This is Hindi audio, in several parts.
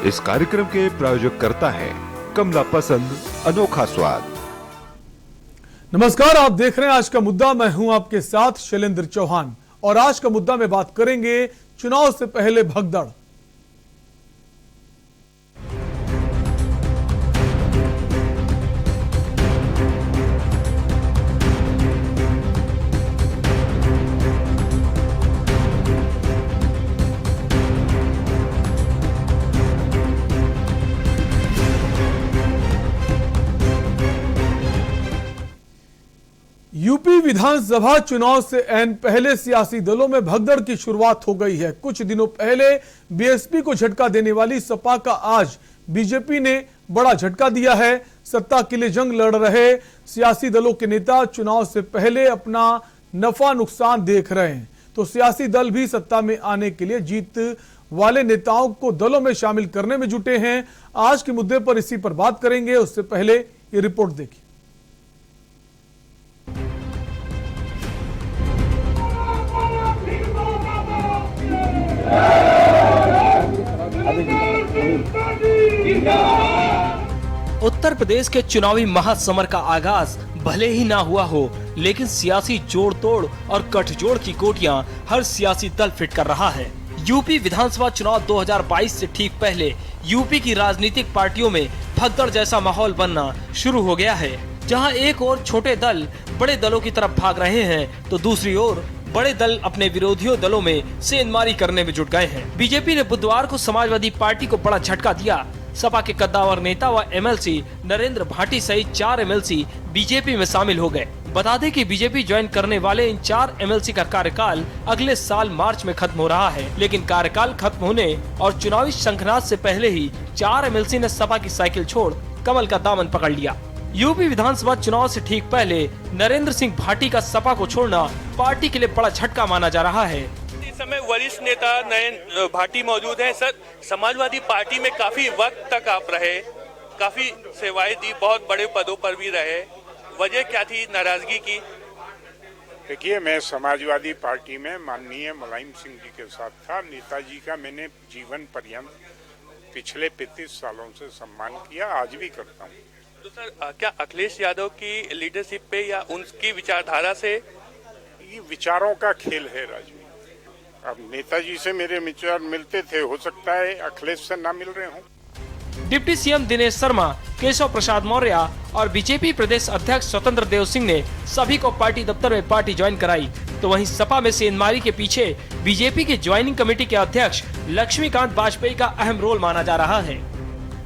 इस कार्यक्रम के प्रायोजक करता है कमला पसंद, अनोखा स्वाद। नमस्कार, आप देख रहे हैं आज का मुद्दा। मैं हूं आपके साथ शैलेंद्र चौहान और आज का मुद्दा में बात करेंगे चुनाव से पहले भगदड़। यूपी विधानसभा चुनाव से ऐन पहले सियासी दलों में भगदड़ की शुरुआत हो गई है। कुछ दिनों पहले बीएसपी को झटका देने वाली सपा का आज बीजेपी ने बड़ा झटका दिया है। सत्ता के लिए जंग लड़ रहे सियासी दलों के नेता चुनाव से पहले अपना नफा नुकसान देख रहे हैं, तो सियासी दल भी सत्ता में आने के लिए जीत वाले नेताओं को दलों में शामिल करने में जुटे हैं। आज के मुद्दे पर इसी पर बात करेंगे। उससे पहले ये रिपोर्ट देखिए। उत्तर प्रदेश के चुनावी महासमर का आगाज भले ही ना हुआ हो, लेकिन सियासी जोड़ तोड़ और गठजोड़ की कोटियां हर सियासी दल फिट कर रहा है। यूपी विधानसभा चुनाव 2022 से ठीक पहले यूपी की राजनीतिक पार्टियों में भगदड़ जैसा माहौल बनना शुरू हो गया है, जहां एक ओर छोटे दल बड़े दलों की तरफ भाग रहे हैं, तो दूसरी ओर बड़े दल अपने विरोधियों दलों में सेंधमारी करने में जुट गए हैं। बीजेपी ने बुधवार को समाजवादी पार्टी को बड़ा झटका दिया। सपा के कद्दावर नेता व एमएलसी नरेंद्र भाटी सहित 4 एमएलसी बीजेपी में शामिल हो गए। बता दें कि बीजेपी ज्वाइन करने वाले इन 4 एमएलसी का कार्यकाल अगले साल मार्च में खत्म हो रहा है, लेकिन कार्यकाल खत्म होने और चुनावी शंखनाद से पहले ही 4 एमएलसी ने सपा की साइकिल छोड़ कमल का दामन पकड़ लिया। यूपी विधानसभा चुनाव से ठीक पहले नरेंद्र सिंह भाटी का सपा को छोड़ना पार्टी के लिए बड़ा झटका माना जा रहा है। इस समय वरिष्ठ नेता नरेंद्र भाटी मौजूद हैं। सर, समाजवादी पार्टी में काफी वक्त तक आप रहे, काफी सेवाएं दी, बहुत बड़े पदों पर भी रहे, वजह क्या थी नाराजगी की? देखिए, मैं समाजवादी पार्टी में माननीय मुलायम सिंह जी के साथ था। नेताजी का मैंने जीवन पर्यंत पिछले 35 सालों से सम्मान किया, आज भी करता हूँ। तो सर, क्या अखिलेश यादव की लीडरशिप पे या उनकी विचारधारा से? ये विचारों का खेल है राजनीति। अब नेताजी से मेरे विचार मिलते थे, हो सकता है अखिलेश से ना मिल रहे हों। डिप्टी सीएम दिनेश शर्मा, केशव प्रसाद मौर्य और बीजेपी प्रदेश अध्यक्ष स्वतंत्र देव सिंह ने सभी को पार्टी दफ्तर में पार्टी ज्वाइन कराई, तो वहीं सपा में सेंधमारी के पीछे बीजेपी के ज्वाइनिंग कमेटी के अध्यक्ष लक्ष्मीकांत वाजपेयी का अहम रोल माना जा रहा है।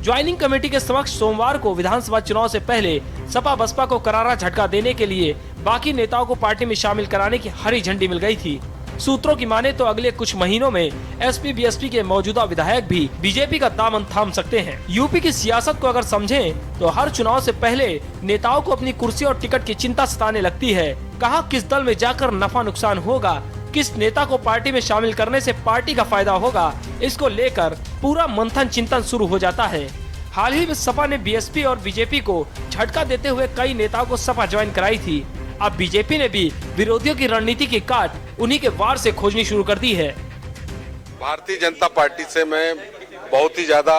ज्वाइनिंग कमेटी के समक्ष सोमवार को विधानसभा चुनाव से पहले सपा बसपा को करारा झटका देने के लिए बाकी नेताओं को पार्टी में शामिल कराने की हरी झंडी मिल गई थी। सूत्रों की माने तो अगले कुछ महीनों में एसपी बीएसपी के मौजूदा विधायक भी बीजेपी का दामन थाम सकते हैं। यूपी की सियासत को अगर समझें तो हर चुनाव से पहले नेताओं को अपनी कुर्सी और टिकट की चिंता सताने लगती है। कहाँ किस दल में जाकर नफा नुकसान होगा, किस नेता को पार्टी में शामिल करने से पार्टी का फायदा होगा, इसको लेकर पूरा मंथन चिंतन शुरू हो जाता है। हाल ही में सपा ने बीएसपी और बीजेपी को झटका देते हुए कई नेताओं को सपा ज्वाइन कराई थी। अब बीजेपी ने भी विरोधियों की रणनीति की काट उन्हीं के वार से खोजनी शुरू कर दी है। भारतीय जनता पार्टी से मैं बहुत ही ज्यादा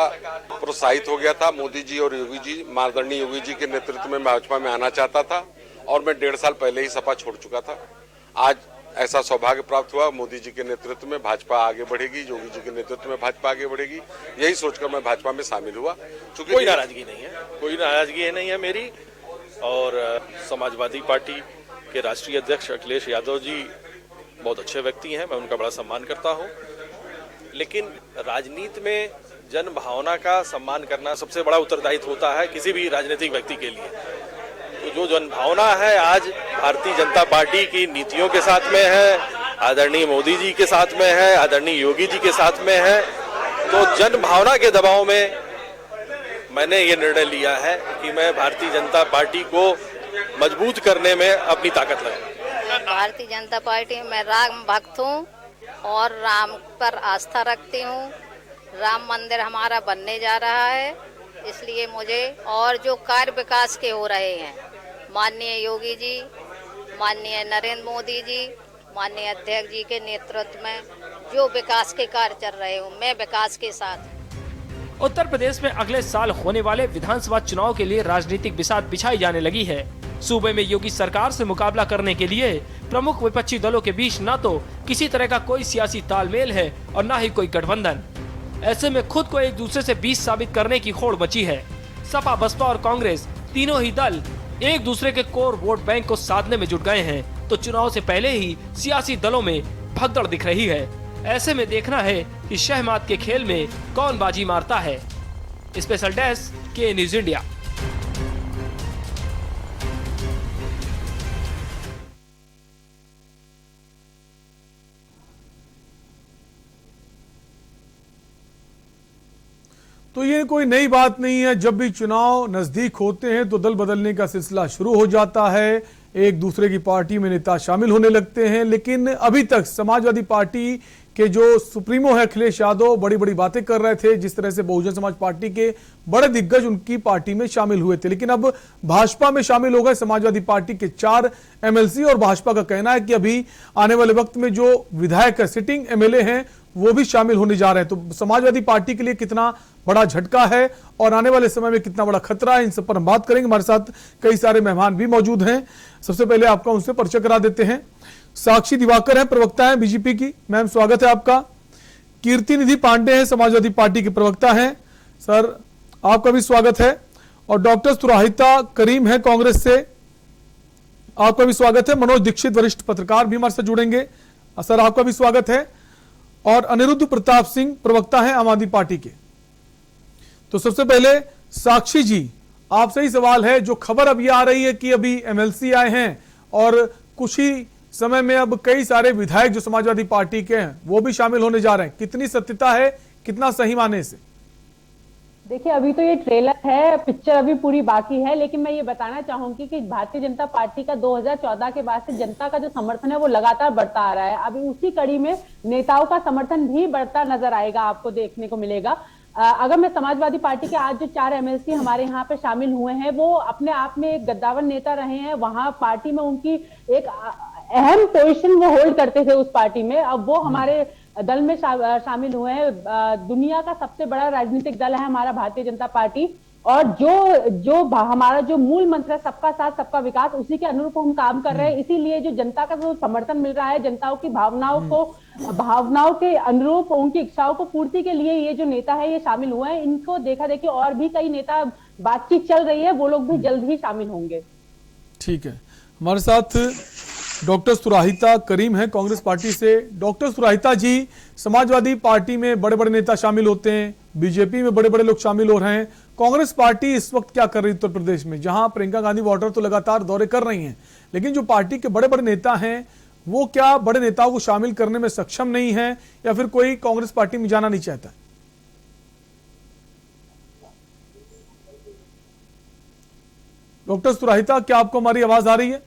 प्रोत्साहित हो गया था। मोदी जी और योगी जी, माननीय योगी जी के नेतृत्व में भाजपा में आना चाहता था और मैं 1.5 साल पहले ही सपा छोड़ चुका था। आज ऐसा सौभाग्य प्राप्त हुआ, मोदी जी के नेतृत्व में भाजपा आगे बढ़ेगी, योगी जी के नेतृत्व में भाजपा आगे बढ़ेगी, यही सोचकर मैं भाजपा में शामिल हुआ। कोई नाराजगी नहीं है मेरी। और समाजवादी पार्टी के राष्ट्रीय अध्यक्ष अखिलेश यादव जी बहुत अच्छे व्यक्ति हैं, मैं उनका बड़ा सम्मान करता हूं। लेकिन राजनीति में जन भावना का सम्मान करना सबसे बड़ा उत्तरदायित्व होता है किसी भी राजनीतिक व्यक्ति के लिए। तो जो जन भावना है आज भारतीय जनता पार्टी की नीतियों के साथ में है, आदरणीय मोदी जी के साथ में है, आदरणीय योगी जी के साथ में है, तो जन भावना के दबाव में मैंने ये निर्णय लिया है कि मैं भारतीय जनता पार्टी को मजबूत करने में अपनी ताकत लगाऊं। भारतीय जनता पार्टी में राम भक्त हूँ और राम पर आस्था रखती हूँ। राम मंदिर हमारा बनने जा रहा है, इसलिए मुझे और जो कार्य विकास के हो रहे हैं, माननीय योगी जी, माननीय नरेंद्र मोदी जी, माननीय अध्यक्ष जी के नेतृत्व में जो विकास के कार्य चल रहे हो, मैं विकास के साथ। उत्तर प्रदेश में अगले साल होने वाले विधानसभा चुनाव के लिए राजनीतिक बिसात बिछाई जाने लगी है। सूबे में योगी सरकार से मुकाबला करने के लिए प्रमुख विपक्षी दलों के बीच न तो किसी तरह का कोई सियासी तालमेल है और न ही कोई गठबंधन। ऐसे में खुद को एक दूसरे से 20 साबित करने की होड़ मची है। सपा, बसपा और कांग्रेस तीनों ही दल एक दूसरे के कोर वोट बैंक को साधने में जुट गए हैं, तो चुनाव से पहले ही सियासी दलों में भगदड़ दिख रही है। ऐसे में देखना है कि शहमात के खेल में कौन बाजी मारता है। स्पेशल डेस्क के न्यूज इंडिया। तो ये कोई नई बात नहीं है, जब भी चुनाव नजदीक होते हैं तो दल बदलने का सिलसिला शुरू हो जाता है, एक दूसरे की पार्टी में नेता शामिल होने लगते हैं। लेकिन अभी तक समाजवादी पार्टी के जो सुप्रीमो है अखिलेश यादव बड़ी बड़ी बातें कर रहे थे, जिस तरह से बहुजन समाज पार्टी के बड़े दिग्गज उनकी पार्टी में शामिल हुए थे। लेकिन अब भाजपा में शामिल हो गए समाजवादी पार्टी के 4 एमएलसी और भाजपा का कहना है कि अभी आने वाले वक्त में जो विधायक है, सिटिंग एमएलए हैं, वो भी शामिल होने जा रहे हैं। तो समाजवादी पार्टी के लिए कितना बड़ा झटका है और आने वाले समय में कितना बड़ा खतरा है, इन सब पर हम बात करेंगे। हमारे साथ कई सारे मेहमान भी मौजूद हैं। सबसे पहले आपका उनसे परिचय करा देते हैं। साक्षी दिवाकर है, प्रवक्ता है बीजेपी की। मैम स्वागत है आपका। कीर्ति निधि पांडे हैं, समाजवादी पार्टी के प्रवक्ता हैं। सर आपका भी स्वागत है। और डॉक्टर सुराहिता करीम है कांग्रेस से, आपका भी स्वागत है। मनोज दीक्षित वरिष्ठ पत्रकार भी हमारे साथ जुड़ेंगे, सर आपका भी स्वागत है। और अनिरुद्ध प्रताप सिंह प्रवक्ता हैं आम आदमी पार्टी के। तो सबसे पहले साक्षी जी, आपसे ही सवाल है, जो खबर अभी आ रही है कि अभी एमएलसी आए हैं और कुछ ही समय में अब कई सारे विधायक जो समाजवादी पार्टी के हैं वो भी शामिल होने जा रहे हैं, कितनी सत्यता है, कितना सही माने से? देखिए अभी तो ये ट्रेलर है, पिक्चर अभी पूरी बाकी है, लेकिन मैं ये बताना चाहूंगी कि भारतीय जनता पार्टी का 2014 के बाद से जनता का जो समर्थन है वो लगातार बढ़ता आ रहा है। अभी उसी कड़ी में नेताओं का समर्थन भी बढ़ता नजर आएगा, आपको देखने को मिलेगा। अगर मैं समाजवादी पार्टी के आज जो 4 एमएलसी हमारे यहाँ पे शामिल हुए हैं, वो अपने आप में एक गद्दावर नेता रहे हैं। वहां पार्टी में उनकी एक अहम पोजीशन वो होल्ड करते थे उस पार्टी में। अब वो हमारे दल में शामिल हुए हैं। दुनिया का सबसे बड़ा राजनीतिक दल है हमारा भारतीय जनता पार्टी, और जो हमारा जो मूल मंत्र है सबका साथ सबका विकास, उसी के अनुरूप हम काम कर रहे हैं। इसीलिए जो जनता का जो समर्थन मिल रहा है, जनताओं की भावनाओं के अनुरूप, उनकी इच्छाओं को पूर्ति के लिए ये जो नेता है ये शामिल हुए हैं। इनको देखा देखी और भी कई नेता बातचीत चल रही है, वो लोग भी जल्द ही शामिल होंगे। ठीक है, हमारे साथ डॉक्टर सुराहिता करीम है कांग्रेस पार्टी से। डॉक्टर सुराहिता जी, समाजवादी पार्टी में बड़े बड़े नेता शामिल होते हैं, बीजेपी में बड़े बड़े लोग शामिल हो रहे हैं। कांग्रेस पार्टी इस वक्त क्या कर रही है उत्तर प्रदेश में, जहां प्रियंका गांधी वाड्रा तो लगातार दौरे कर रही हैं, लेकिन जो पार्टी के बड़े बड़े नेता हैं वो क्या बड़े नेताओं को शामिल करने में सक्षम नहीं है, या फिर कोई कांग्रेस पार्टी में जाना नहीं चाहता? डॉक्टर सुराहिता, क्या आपको हमारी आवाज आ रही है?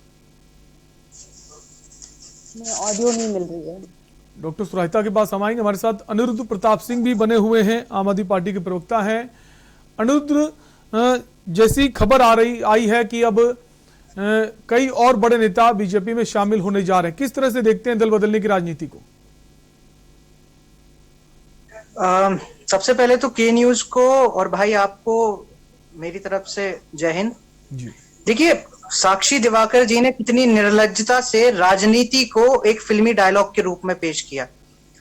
ऑडियो नहीं मिल रही है। डॉक्टर सुराहिता के पास हम आएंगे। हमारे साथ अनिरुद्ध प्रताप सिंह भी बने हुए हैं, आम आदमी पार्टी के प्रवक्ता हैं। अनिरुद्ध, जैसी खबर आई है कि अब कई और बड़े नेता बीजेपी में शामिल होने जा रहे हैं, किस तरह से देखते हैं दल बदलने की राजनीति को? सबसे पहले तो के न्यूज को और भाई आपको मेरी तरफ से जय हिंद जी। देखिए, साक्षी दिवाकर जी ने कितनी निर्लज्जता से राजनीति को एक फिल्मी डायलॉग के रूप में पेश किया।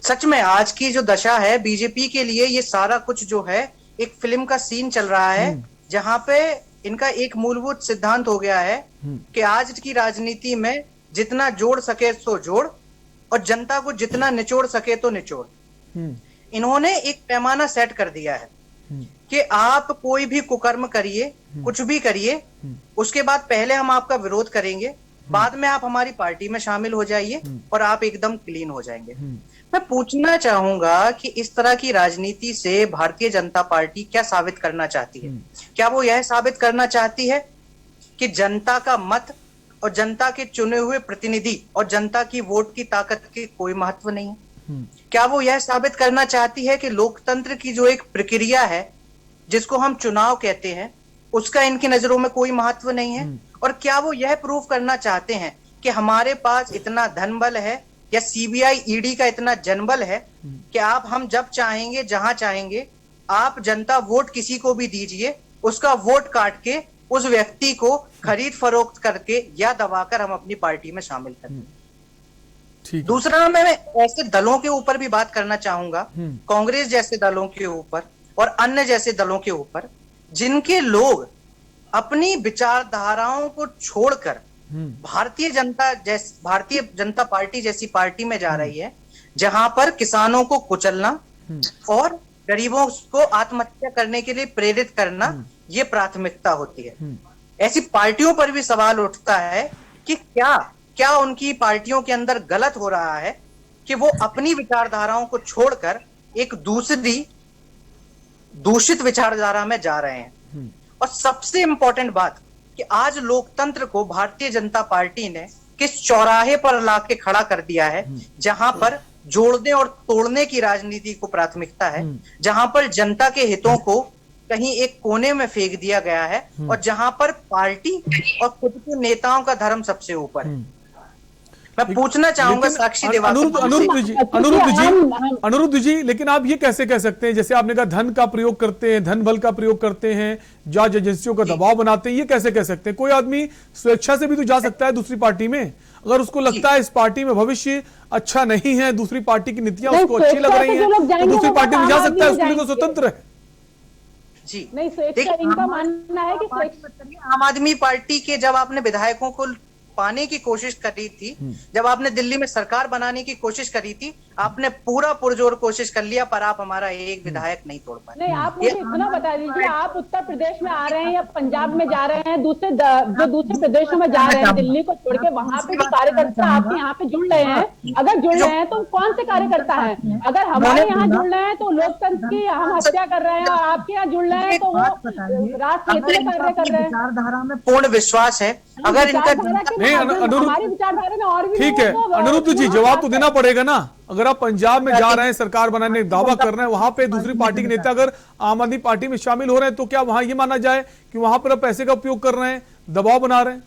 सच में आज की जो दशा है बीजेपी के लिए, ये सारा कुछ जो है एक फिल्म का सीन चल रहा है, जहां पे इनका एक मूलभूत सिद्धांत हो गया है कि आज की राजनीति में जितना जोड़ सके सो जोड़ और जनता को जितना निचोड़ सके तो निचोड़। इन्होंने एक पैमाना सेट कर दिया है कि आप कोई भी कुकर्म करिए, कुछ भी करिए, उसके बाद पहले हम आपका विरोध करेंगे, बाद में आप हमारी पार्टी में शामिल हो जाइए और आप एकदम क्लीन हो जाएंगे। मैं पूछना चाहूंगा कि इस तरह की राजनीति से भारतीय जनता पार्टी क्या साबित करना चाहती है? क्या वो यह साबित करना चाहती है कि जनता का मत और जनता के चुने हुए प्रतिनिधि और जनता की वोट की ताकत की कोई महत्व नहीं है? क्या वो यह साबित करना चाहती है कि लोकतंत्र की जो एक प्रक्रिया है जिसको हम चुनाव कहते हैं, उसका इनकी नजरों में कोई महत्व नहीं है? और क्या वो यह प्रूव करना चाहते हैं कि हमारे पास इतना धन बल है या सीबीआई ईडी का इतना जनबल है कि आप हम जब चाहेंगे जहां चाहेंगे आप जनता वोट किसी को भी दीजिए, उसका वोट काट के उस व्यक्ति को खरीद फरोख्त करके या दबाकर हम अपनी पार्टी में शामिल करते हैं। दूसरा, मैं ऐसे दलों के ऊपर भी बात करना चाहूंगा, कांग्रेस जैसे दलों के ऊपर और अन्य जैसे दलों के ऊपर, जिनके लोग अपनी विचारधाराओं को छोड़कर भारतीय जनता पार्टी जैसी पार्टी में जा रही है, जहां पर किसानों को कुचलना और गरीबों को आत्महत्या करने के लिए प्रेरित करना ये प्राथमिकता होती है। ऐसी पार्टियों पर भी सवाल उठता है कि क्या उनकी पार्टियों के अंदर गलत हो रहा है कि वो अपनी विचारधाराओं को छोड़कर एक दूसरी दूषित विचारधारा में जा रहे हैं। और सबसे इंपॉर्टेंट बात कि आज लोकतंत्र को भारतीय जनता पार्टी ने किस चौराहे पर लाके खड़ा कर दिया है, जहां पर जोड़ने और तोड़ने की राजनीति को प्राथमिकता है, जहां पर जनता के हितों को कहीं एक कोने में फेंक दिया गया है और जहां पर पार्टी और खुद के नेताओं का धर्म सबसे ऊपर है। मैं पूछना चाहूंगा साक्षी दिवाकर, अनिरुद्ध जी, लेकिन आप ये कैसे कह सकते हैं, जैसे आपने कहा धन का प्रयोग करते हैं, धन बल का प्रयोग करते हैं, जांच एजेंसियों का दबाव बनाते हैं, ये कैसे कह सकते हैं? कोई आदमी स्वेच्छा से भी तो जा सकता है दूसरी पार्टी में, अगर उसको लगता है इस पार्टी में भविष्य अच्छा नहीं है, दूसरी पार्टी की नीतियां उसको अच्छी लग रही हैं, तो दूसरी पार्टी में जा सकता है, उसके लिए तो स्वतंत्र है। जी नहीं, इनका मानना है कि आम आदमी पार्टी के जब आपने विधायकों को पाने की कोशिश करी थी, जब आपने दिल्ली में सरकार बनाने की कोशिश करी थी, आपने पूरा पुरजोर कोशिश कर लिया, पर आप हमारा एक विधायक नहीं तोड़ पाए। नहीं, आप मुझे इतना बता दीजिए, आप उत्तर प्रदेश में आ रहे हैं या पंजाब में जा रहे हैं, जो दूसरे प्रदेशों में जा रहे हैं, दिल्ली को छोड़ के, वहां पे जो कार्यकर्ता आपके यहाँ पे जुड़ रहे हैं, अगर जुड़ रहे हैं तो कौन से कार्यकर्ता है? अगर हमारे यहाँ जुड़ रहे हैं तो लोकतंत्र की हम हत्या कर रहे हैं, और आपके यहाँ जुड़ रहे हैं तो वो राष्ट्र कार्य कर रहे हैं। विचारधारा में पूर्ण विश्वास है, अगर इनका हमारी विचारधारा में और भी ठीक है अनिरुद्ध जी, जवाब तो देना पड़ेगा ना। अगर आप पंजाब में जा रहे हैं, सरकार बनाने का दावा कर रहे हैं, वहां पे दूसरी पार्टी के नेता अगर आम आदमी पार्टी में शामिल हो रहे हैं, तो क्या वहां ये माना जाए कि वहां पर आप पैसे का उपयोग कर रहे हैं, दबाव बना रहे हैं?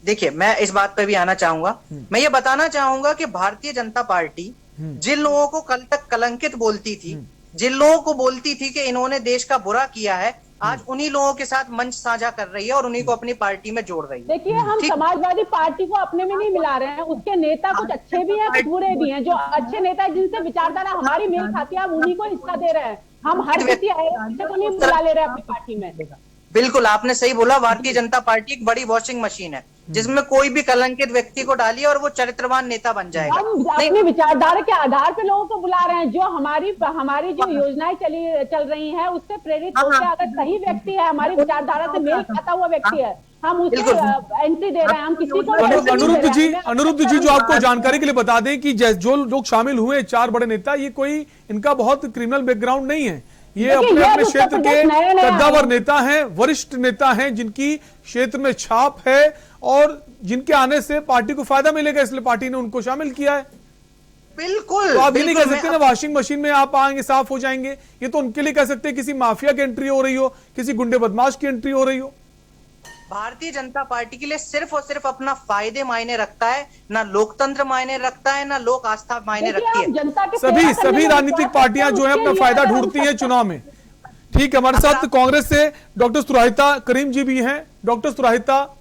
देखिए, मैं इस बात पर भी आना चाहूंगा। मैं ये बताना चाहूंगा कि भारतीय जनता पार्टी जिन लोगों को कल तक कलंकित बोलती थी, जिन लोगों को बोलती थी कि इन्होंने देश का बुरा किया है, आज उन्हीं लोगों के साथ मंच साझा कर रही है और उन्हीं को अपनी पार्टी में जोड़ रही है। देखिए, हम समाजवादी पार्टी को अपने में नहीं मिला रहे हैं, उसके नेता कुछ अच्छे भी हैं, कुछ बुरे भी हैं। जो अच्छे नेता है, जिनसे विचारधारा हमारी मेल खाती है, हम उन्हीं को हिस्सा दे रहे हैं। हम हर किसी को नहीं मिला ले रहे अपनी पार्टी में। बिल्कुल, आपने सही बोला। भारतीय जनता पार्टी एक बड़ी वॉशिंग मशीन है, जिसमें कोई भी कलंकित व्यक्ति को डालिए और वो चरित्रवान नेता बन जाएगा। हम अपनी विचारधारा के आधार पे लोगों को बुला रहे हैं, जो हमारी जो योजनाएं चल रही हैं, उससे प्रेरित होकर अगर सही व्यक्ति है, हमारी विचारधारा से मेल खाता हुआ व्यक्ति है, हम उसे एंट्री दे रहे हैं। हम किसी को अनिरुद्ध जी, जो आपको जानकारी के लिए बता दें कि जो लोग शामिल हुए 4 बड़े नेता, ये कोई इनका बहुत क्रिमिनल बैकग्राउंड नहीं है, ये अपने अपने क्षेत्र के कद्दावर नेता हैं, वरिष्ठ नेता हैं, जिनकी क्षेत्र में छाप है और जिनके आने से पार्टी को फायदा मिलेगा, इसलिए पार्टी ने उनको शामिल किया है। बिल्कुल, तो आप ये नहीं कह सकते ना वॉशिंग मशीन में आप आएंगे साफ हो जाएंगे। ये तो उनके लिए कह सकते हैं किसी माफिया की एंट्री हो रही हो, किसी गुंडे बदमाश की एंट्री हो रही हो। भारतीय जनता पार्टी के लिए सिर्फ और सिर्फ अपना फायदे मायने रखता है, ना लोकतंत्र मायने रखता है, ना लोक आस्था मायने रखती है। सभी राजनीतिक पार्टियां जो है अपना फायदा ढूंढती हैं चुनाव में। ठीक है, हमारे साथ कांग्रेस से डॉक्टर सुराहिता करीम जी भी हैं। डॉक्टर सुराहिता,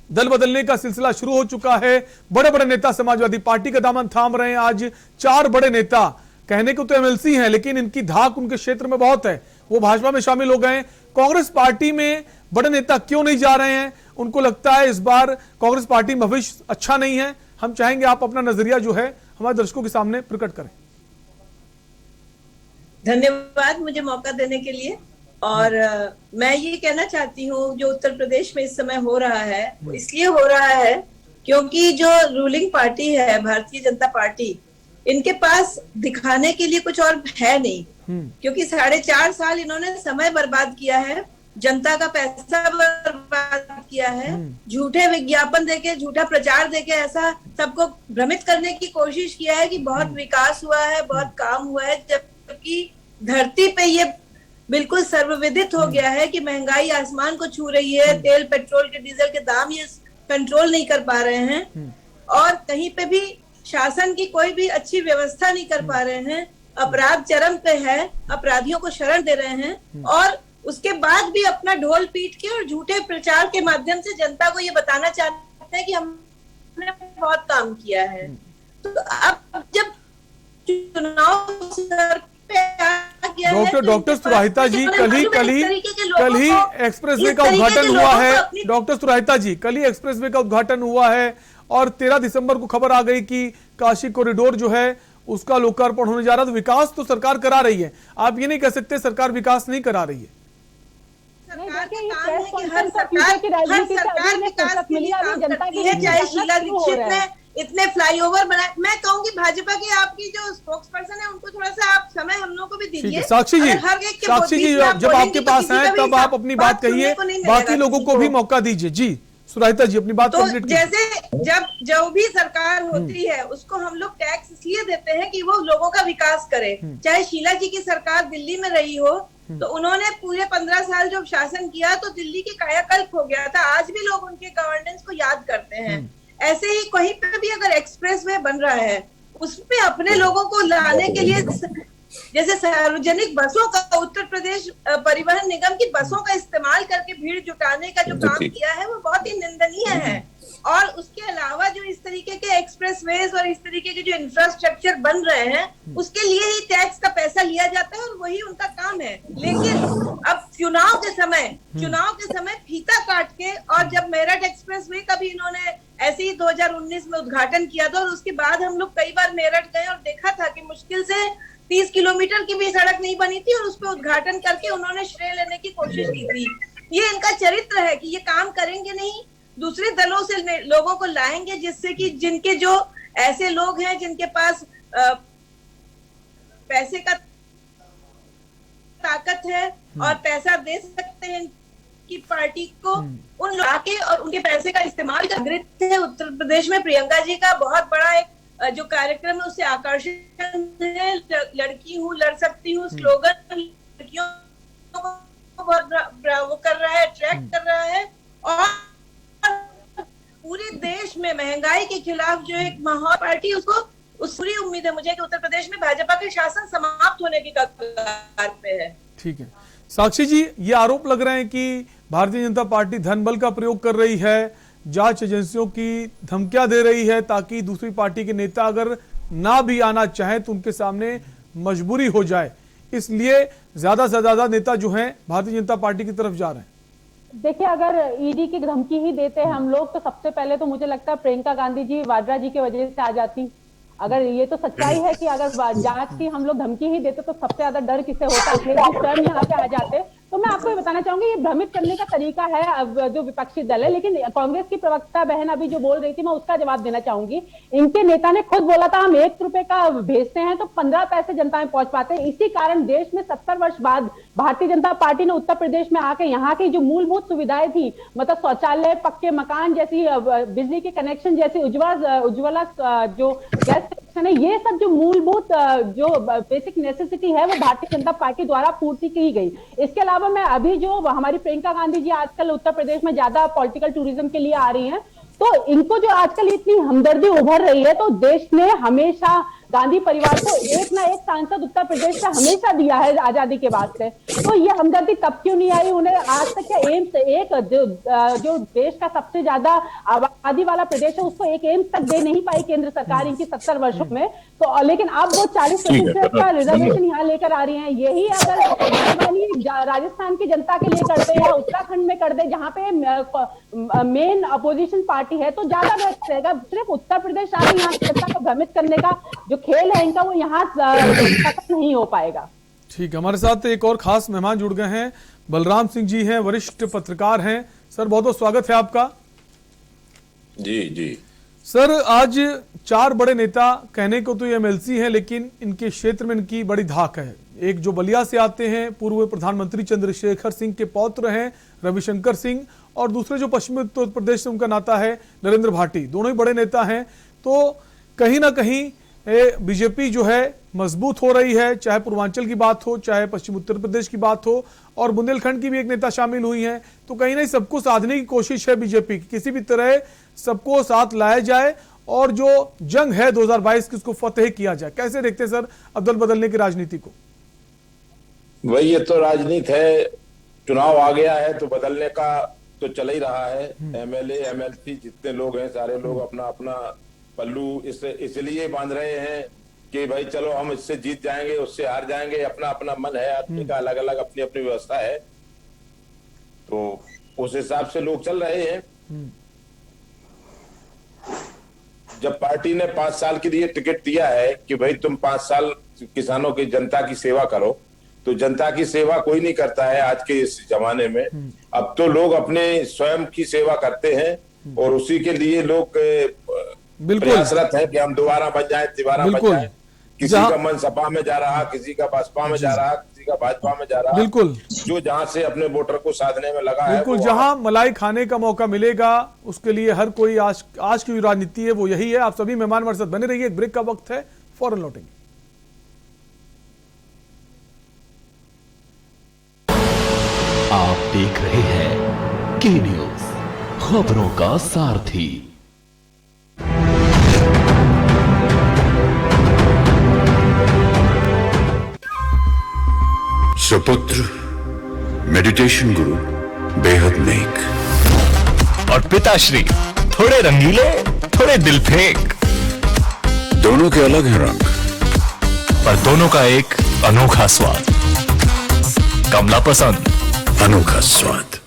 दल बदलने का सिलसिला शुरू हो चुका है, बड़े बड़े नेता समाजवादी पार्टी का दामन थाम रहे हैं। आज 4 बड़े नेता, कहने को तो एमएलसी हैं, लेकिन इनकी धाक उनके क्षेत्र में बहुत है, वो भाजपा में शामिल हो गए। कांग्रेस पार्टी में बड़े नेता क्यों नहीं जा रहे हैं? उनको लगता है इस बार कांग्रेस पार्टी में भविष्य अच्छा नहीं है। हम चाहेंगे आप अपना नजरिया जो है हमारे दर्शकों के सामने प्रकट करें। धन्यवाद मुझे मौका देने के लिए। और मैं ये कहना चाहती हूँ, जो उत्तर प्रदेश में इस समय हो रहा है, वो इसलिए हो रहा है क्योंकि जो रूलिंग पार्टी है भारतीय जनता पार्टी, इनके पास दिखाने के लिए कुछ और है नहीं, क्योंकि 4.5 साल इन्होंने समय बर्बाद किया है, जनता का पैसा बर्बाद किया है, झूठे विज्ञापन देके, झूठा प्रचार देके ऐसा सबको भ्रमित करने की कोशिश किया है कि बहुत विकास हुआ है, बहुत काम हुआ है, जबकि धरती पे ये बिल्कुल सर्वविदित हो गया है कि महंगाई आसमान को छू रही है। तेल, पेट्रोल के, डीजल के दाम ये कंट्रोल नहीं कर पा रहे हैं और कहीं पे भी शासन की कोई भी अच्छी व्यवस्था नहीं कर पा रहे हैं। अपराध चरम पे है, अपराधियों को शरण दे रहे हैं और उसके बाद भी अपना ढोल पीट के और झूठे प्रचार के माध्यम से जनता को ये बताना चाहते हैं कि हमने बहुत काम किया है। तो अब जब चुनाव सर पे आ गया है, डॉक्टर सुराहिता जी, कल ही एक्सप्रेसवे का उद्घाटन हुआ है। डॉक्टर सुराहिता जी, कल ही एक्सप्रेसवे का उद्घाटन हुआ है और 13 दिसंबर को खबर आ गई कि काशी कॉरिडोर जो है उसका लोकार्पण होने जा रहा है। तो विकास तो सरकार करा रही है, आप ये नहीं कह सकते सरकार विकास नहीं करा रही है। सरकार का काम है कि हर सरकार विकास के लिए काम करती है, चाहे शीला दीक्षित ने इतने फ्लाईओवर बनाए। मैं कहूंगी भाजपा की आपकी जो स्पोक्स पर्सन है उनको थोड़ा सा आप समय हम लोग को भी दीजिए। साक्षी जी, जब आपके पास है तब आप अपनी बात कहिए, बाकी लोगों को भी मौका दीजिए। जी सुराहिता जी, अपनी बात कंप्लीट कीजिए। जैसे जब जो भी सरकार होती है उसको हम लोग टैक्स इसलिए देते हैं कि वो लोगों का विकास करे। चाहे शीला जी की सरकार दिल्ली में रही हो तो उन्होंने पूरे 15 साल जब शासन किया तो दिल्ली की कायाकल्प हो गया था। आज भी लोग उनके गवर्नेंस को याद करते हैं। ऐसे ही कहीं पे भी अगर एक्सप्रेसवे बन रहा है उसमें अपने लोगों को लाने के लिए जैसे सार्वजनिक बसों का, उत्तर प्रदेश परिवहन निगम की बसों का इस्तेमाल करके भीड़ जुटाने का जो काम किया है वो बहुत ही निंदनीय है। और उसके अलावा जो इस तरीके के एक्सप्रेसवेज और इस तरीके के जो इंफ्रास्ट्रक्चर बन रहे हैं उसके लिए ही टैक्स का पैसा लिया जाता है और वही उनका काम है। लेकिन अब चुनाव के समय फीता काट के, और जब मेरठ एक्सप्रेसवे का भी इन्होंने ऐसे ही 2019 में उद्घाटन किया था और उसके बाद हम लोग कई बार मेरठ गए और देखा था कि मुश्किल से 30 किलोमीटर की भी सड़क नहीं बनी थी और उस पर उद्घाटन करके उन्होंने श्रेय लेने की कोशिश की थी। ये इनका चरित्र है कि ये काम करेंगे नहीं, दूसरे दलों से लोगों को लाएंगे, जिससे कि जिनके जो ऐसे लोग हैं जिनके पास पैसे का ताकत है और पैसा दे सकते हैं की पार्टी को, उन लोग आके और उनके पैसे का इस्तेमाल कर उत्तर प्रदेश में प्रियंका जी का बहुत बड़ा एक जो कार्यक्रम है उससे आकर्षण है। लड़की हूँ लड़ सकती हूँ स्लोगन लड़कियों को बहुत वो कर रहा है, अट्रैक्ट कर रहा है। और पूरे देश में महंगाई के खिलाफ जो एक माहौल पार्टी उसको उस पूरी उम्मीद है मुझे कि उत्तर प्रदेश में भाजपा के शासन समाप्त होने की कगार पे है। ठीक है साक्षी जी, ये आरोप लग रहे हैं कि भारतीय जनता पार्टी धन बल का प्रयोग कर रही है, जांच एजेंसियों की धमकियां दे रही है ताकि दूसरी पार्टी के नेता अगर ना भी आना चाहे तो उनके सामने मजबूरी हो जाए, इसलिए ज्यादा से ज्यादा नेता जो हैं भारतीय जनता पार्टी की तरफ जा रहे हैं। देखिए, अगर ईडी की धमकी ही देते हैं हम लोग तो सबसे पहले तो मुझे लगता है प्रियंका गांधी जी वाड्रा जी की वजह से आ जाती। अगर ये तो सच्चाई है कि अगर जांच की हम लोग धमकी ही देते तो सबसे ज्यादा डर किसे होता, स्वयं यहाँ पे आ जाते। तो मैं आपको ये बताना चाहूंगी, ये भ्रमित करने का तरीका है अब जो विपक्षी दल है। लेकिन कांग्रेस की प्रवक्ता बहन अभी जो बोल रही थी, मैं उसका जवाब देना चाहूंगी। इनके नेता ने खुद बोला था हम 1 रुपए का भेजते हैं तो 15 पैसे जनता में पहुंच पाते हैं। इसी कारण देश में 70 वर्ष बाद भारतीय जनता पार्टी ने उत्तर प्रदेश में आके यहाँ की जो मूलभूत सुविधाएं थी, मतलब शौचालय, पक्के मकान जैसी, बिजली के कनेक्शन जैसी, उज्ज्वला जो गैस कनेक्शन है, ये सब जो मूलभूत जो बेसिक नेसेसिटी है वो भारतीय जनता पार्टी द्वारा पूर्ति की गई। इसके अलावा मैं अभी जो हमारी प्रियंका गांधी जी आजकल उत्तर प्रदेश में ज्यादा पॉलिटिकल टूरिज्म के लिए आ रही हैं, तो इनको जो आजकल इतनी हमदर्दी उभर रही है, तो देश ने हमेशा गांधी परिवार को एक ना एक सांसद उत्तर प्रदेश से हमेशा दिया है आजादी के बाद से। तो ये हमदर्दी तब क्यों नहीं आई उन्हें? आज तक क्या एम्स, एक जो देश का सबसे ज्यादा आबादी वाला प्रदेश है, उसको एक एम्स तक दे नहीं पाई केंद्र सरकार इनकी 70 वर्षों में। तो लेकिन अब वो 40% का रिजर्वेशन यहाँ लेकर आ रही है। यही अगर राजस्थान की जनता के लिए कर दे या उत्तराखंड में कर दे जहाँ पे मेन अपोजिशन पार्टी है, तो ज्यादा बेहतर रहेगा। सिर्फ उत्तर प्रदेश आके यहाँ जनता को भ्रमित करने का जो खेल है इनका, वो यहाँ खत्म नहीं हो पाएगा। ठीक है, हमारे साथ एक और खास मेहमान जुड़ गए हैं, बलराम सिंह जी हैं, वरिष्ठ पत्रकार हैं। सर बहुत बहुत स्वागत है आपका। जी जी सर, आज 4 बड़े नेता, कहने को तो ये एमएलसी हैं लेकिन इनके क्षेत्र में इनकी बड़ी धाक है। एक जो बलिया से आते हैं, पूर्व प्रधानमंत्री चंद्रशेखर सिंह के पौत्र हैं रविशंकर सिंह, और दूसरे जो पश्चिमी उत्तर प्रदेश से उनका नाता है नरेंद्र भाटी। दोनों ही बड़े नेता हैं। तो कहीं ना कहीं बीजेपी जो है मजबूत हो रही है, चाहे पूर्वांचल की बात हो, चाहे पश्चिम उत्तर प्रदेश की बात हो, और बुंदेलखंड की भी एक नेता शामिल हुई हैं। तो कहीं ना सबको साधने की कोशिश है बीजेपी की, किसी भी तरह सबको साथ लाया जाए और जो जंग है 2022 की उसको फतेह किया जाए। कैसे देखते हैं सर अदल बदलने की राजनीति को? वही ये तो राजनीति है, चुनाव आ गया है तो बदलने का तो चल ही रहा है। एमएलए एमएलसी जितने लोग हैं सारे लोग अपना अपना पल्लू इसलिए बांध रहे हैं कि भाई चलो हम इससे जीत जाएंगे, उससे हार जाएंगे। अपना अपना मन है आदमी का, अलग अलग अपनी अपनी व्यवस्था है, तो उस हिसाब से लोग चल रहे हैं। जब पार्टी ने 5 साल के लिए टिकट दिया है कि भाई तुम 5 साल किसानों की, जनता की सेवा करो, तो जनता की सेवा कोई नहीं करता है आज के इस जमाने में। अब तो लोग अपने स्वयं की सेवा करते हैं और उसी के लिए लोग प्रयासरत है कि हम दोबारा बन जाए, तिबारा बन जाए। किसी का मन सपा में जा रहा, किसी का बसपा में जा रहा, किसी का भाजपा में जा रहा। बिल्कुल, जो जहां से अपने वोटर को साधने में लगा है, बिल्कुल जहां मलाई खाने का मौका मिलेगा उसके लिए हर कोई आज की राजनीति है वो यही है। आप सभी मेहमान हमारे साथ बने रहिए, एक ब्रेक का वक्त है, फौरन लौटेंगे। आप देख रहे हैं के न्यूज, खबरों का सारथी। सुपुत्र मेडिटेशन गुरु बेहद नेक और पिताश्री थोड़े रंगीले, थोड़े दिल फेंक। दोनों के अलग हैं रंग, पर दोनों का एक अनोखा स्वाद। कमला पसंद, अनोखा स्वाद।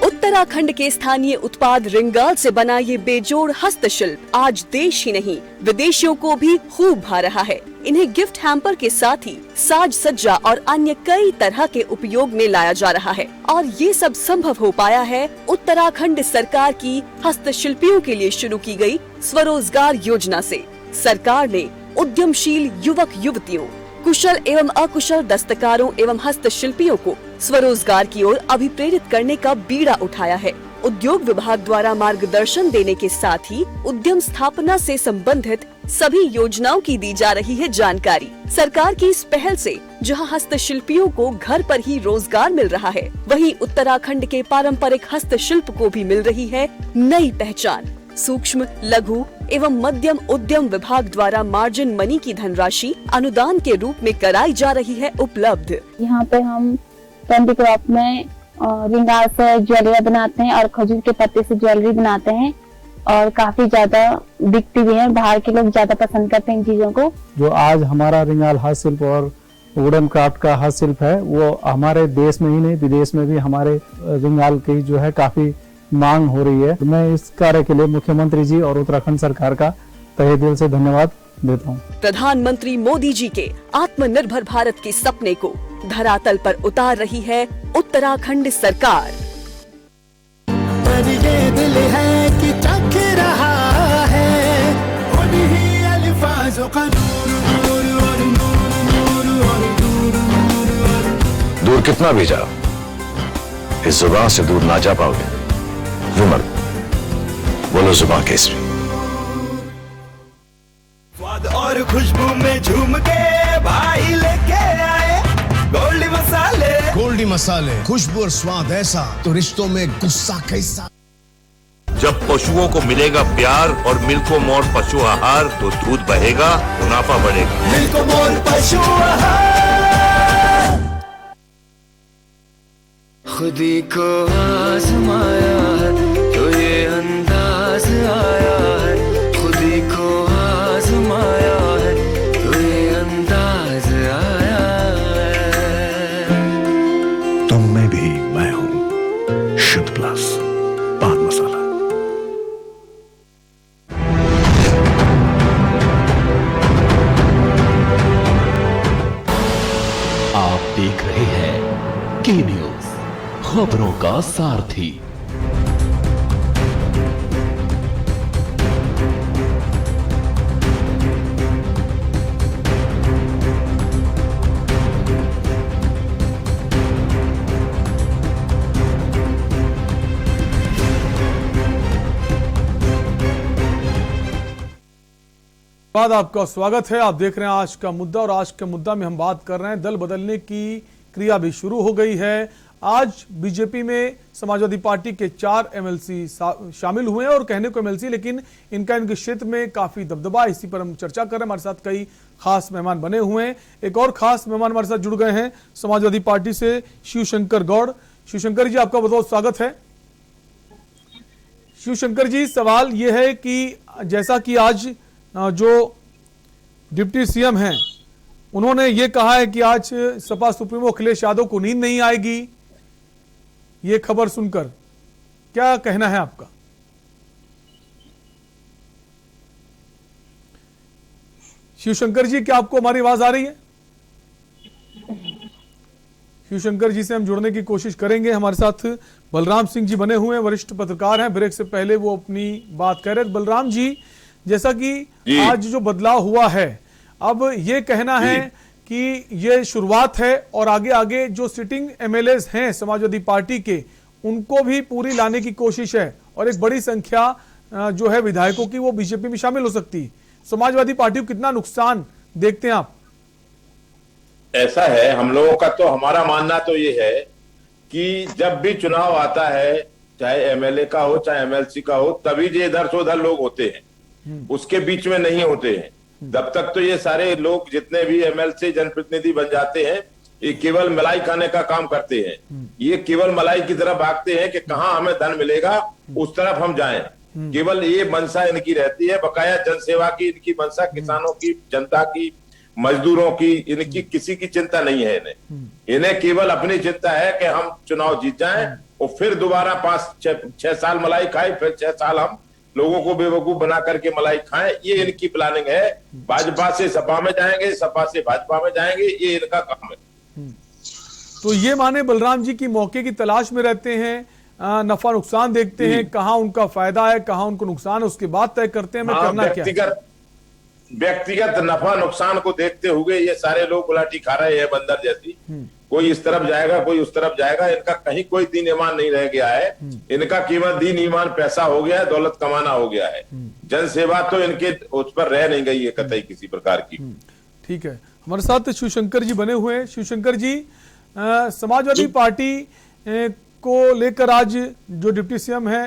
उत्तराखंड के स्थानीय उत्पाद रिंगाल से बना ये बेजोड़ हस्तशिल्प आज देश ही नहीं विदेशियों को भी खूब भा रहा है। इन्हें गिफ्ट हैम्पर के साथ ही साज सज्जा और अन्य कई तरह के उपयोग में लाया जा रहा है और ये सब संभव हो पाया है उत्तराखंड सरकार की हस्तशिल्पियों के लिए शुरू की गई स्वरोजगार योजना से। सरकार ने उद्यमशील युवक युवतियों, कुशल एवं अकुशल दस्तकारों एवं हस्तशिल्पियों को स्वरोजगार की ओर अभिप्रेरित करने का बीड़ा उठाया है। उद्योग विभाग द्वारा मार्गदर्शन देने के साथ ही उद्यम स्थापना से संबंधित सभी योजनाओं की दी जा रही है जानकारी। सरकार की इस पहल से जहां हस्तशिल्पियों को घर पर ही रोजगार मिल रहा है, वहीं उत्तराखंड के पारंपरिक हस्तशिल्प को भी मिल रही है नई पहचान। सूक्ष्म, लघु एवं मध्यम उद्यम विभाग द्वारा मार्जिन मनी की धनराशि अनुदान के रूप में कराई जा रही है उपलब्ध। यहाँ पे हम हैंडीक्राफ्ट में रिंगाल से ज्वेलरी बनाते हैं और खजूर के पत्ते से ज्वेलरी बनाते हैं और काफी ज्यादा बिकती भी है। बाहर के लोग ज्यादा पसंद करते हैं इन चीजों को। जो आज हमारा रिंगाल हस्तशिल्प और वुडन क्राफ्ट का हस्तशिल्प है वो हमारे देश में ही नहीं विदेश में भी हमारे रिंगाल की जो है काफी मांग हो रही है। मैं इस कार्य के लिए मुख्यमंत्री जी और उत्तराखंड सरकार का तहे दिल से धन्यवाद देता हूँ। प्रधानमंत्री मोदी जी के आत्मनिर्भर भारत के सपने को धरातल पर उतार रही है उत्तराखंड सरकार। ये दिल है कि तक रहा है उन्हीं अल्फाजों का दूर कितना भी जाओ इस जुबान से दूर ना जा पाओगे। विमल बोलो जुबान केसरी। स्वाद और खुशबू में झूम के भाई लेके आए गोल्डी मसाले। गोल्डी मसाले, खुशबू और स्वाद ऐसा तो रिश्तों में गुस्सा कैसा। जब पशुओं को मिलेगा प्यार और मिल्को मोर पशु आहार तो दूध बहेगा, मुनाफा बढ़ेगा। मिल्को मोर पशु आहार। खुदी को आजमाया है तो ये अंदाज आया है। खुदी को आजमाया है तो ये अंदाज आया है। तुम में भी मैं हूं शुद्ध प्लस पान मसाला। आप देख रहे हैं के न्यूज, खबरों का सारथी। बाद आपका स्वागत है। आप देख रहे हैं आज का मुद्दा और आज के मुद्दा में हम बात कर रहे हैं दल बदलने की क्रिया भी शुरू हो गई है आज बीजेपी में समाजवादी पार्टी के 4 एमएलसी शामिल हुए हैं और कहने को एमएलसी, लेकिन इनके क्षेत्र में काफी दबदबा, इसी पर हम चर्चा कर रहे हैं। हमारे साथ कई खास मेहमान बने हुए हैं। एक और खास मेहमान हमारे साथ जुड़ गए हैं समाजवादी पार्टी से, शिवशंकर गौड़। शिवशंकर जी, आपका बहुत बहुत स्वागत है। शिवशंकर जी, सवाल यह है कि जैसा कि आज जो डिप्टी सीएम हैं उन्होंने ये कहा है कि आज सपा सुप्रीमो अखिलेश यादव को नींद नहीं आएगी, ये खबर सुनकर क्या कहना है आपका? शिवशंकर जी, क्या आपको हमारी आवाज आ रही है? शिवशंकर जी से हम जुड़ने की कोशिश करेंगे। हमारे साथ बलराम सिंह जी बने हुए हैं, वरिष्ठ पत्रकार हैं। ब्रेक से पहले वो अपनी बात कह रहे थे। बलराम जी, जैसा कि आज जो बदलाव हुआ है, अब ये कहना है कि ये शुरुआत है और आगे आगे जो सिटिंग एमएलए हैं समाजवादी पार्टी के, उनको भी पूरी लाने की कोशिश है और एक बड़ी संख्या जो है विधायकों की वो बीजेपी में शामिल हो सकती है। समाजवादी पार्टी को कितना नुकसान देखते हैं आप? ऐसा है, हम लोगों का तो हमारा मानना तो ये है कि जब भी चुनाव आता है, चाहे एमएलए का हो चाहे एमएलसी का हो, तभी जो इधर से उधर लोग होते हैं, उसके बीच में नहीं होते हैं। तब तक तो ये सारे लोग जितने भी एमएलसी जनप्रतिनिधि बन जाते हैं, ये केवल मलाई खाने का काम करते हैं। ये केवल मलाई की तरफ भागते हैं कि कहां हमें धन मिलेगा उस तरफ हम जाएं। केवल ये मनसा इनकी रहती है, बकाया जनसेवा की इनकी मनसा, किसानों की, जनता की, मजदूरों की, इनकी किसी की चिंता नहीं है। इन्हें केवल अपनी चिंता है कि हम चुनाव जीत जाएं और फिर दोबारा 5-6 साल मलाई खाए, फिर 6 साल हम लोगों को बेवकूफ बना करके मलाई खाएं। ये इनकी प्लानिंग है। भाजपा से सपा में जाएंगे, सपा से भाजपा में जाएंगे, ये इनका काम है। तो ये माने बलराम जी की मौके की तलाश में रहते हैं, नफा नुकसान देखते हैं, कहां उनका फायदा है कहां उनको नुकसान है, उसके बाद तय करते हैं मैं करना क्या है। व्यक्तिगत नफा नुकसान को देखते हुए ये सारे लोग गुलाटी खा रहे हैं बंदर जैसी। कोई इस तरफ जाएगा, कोई उस तरफ जाएगा। इनका कहीं कोई दीन ईमान नहीं रह गया है। इनका केवल दीन ईमान पैसा हो गया है, दौलत कमाना हो गया है। जनसेवा तो इनके उस पर रह नहीं गई है कतई किसी प्रकार की। ठीक है, हमारे साथ शिवशंकर जी बने हुए हैं। शिवशंकर जी, समाजवादी पार्टी को लेकर आज जो डिप्टी सीएम है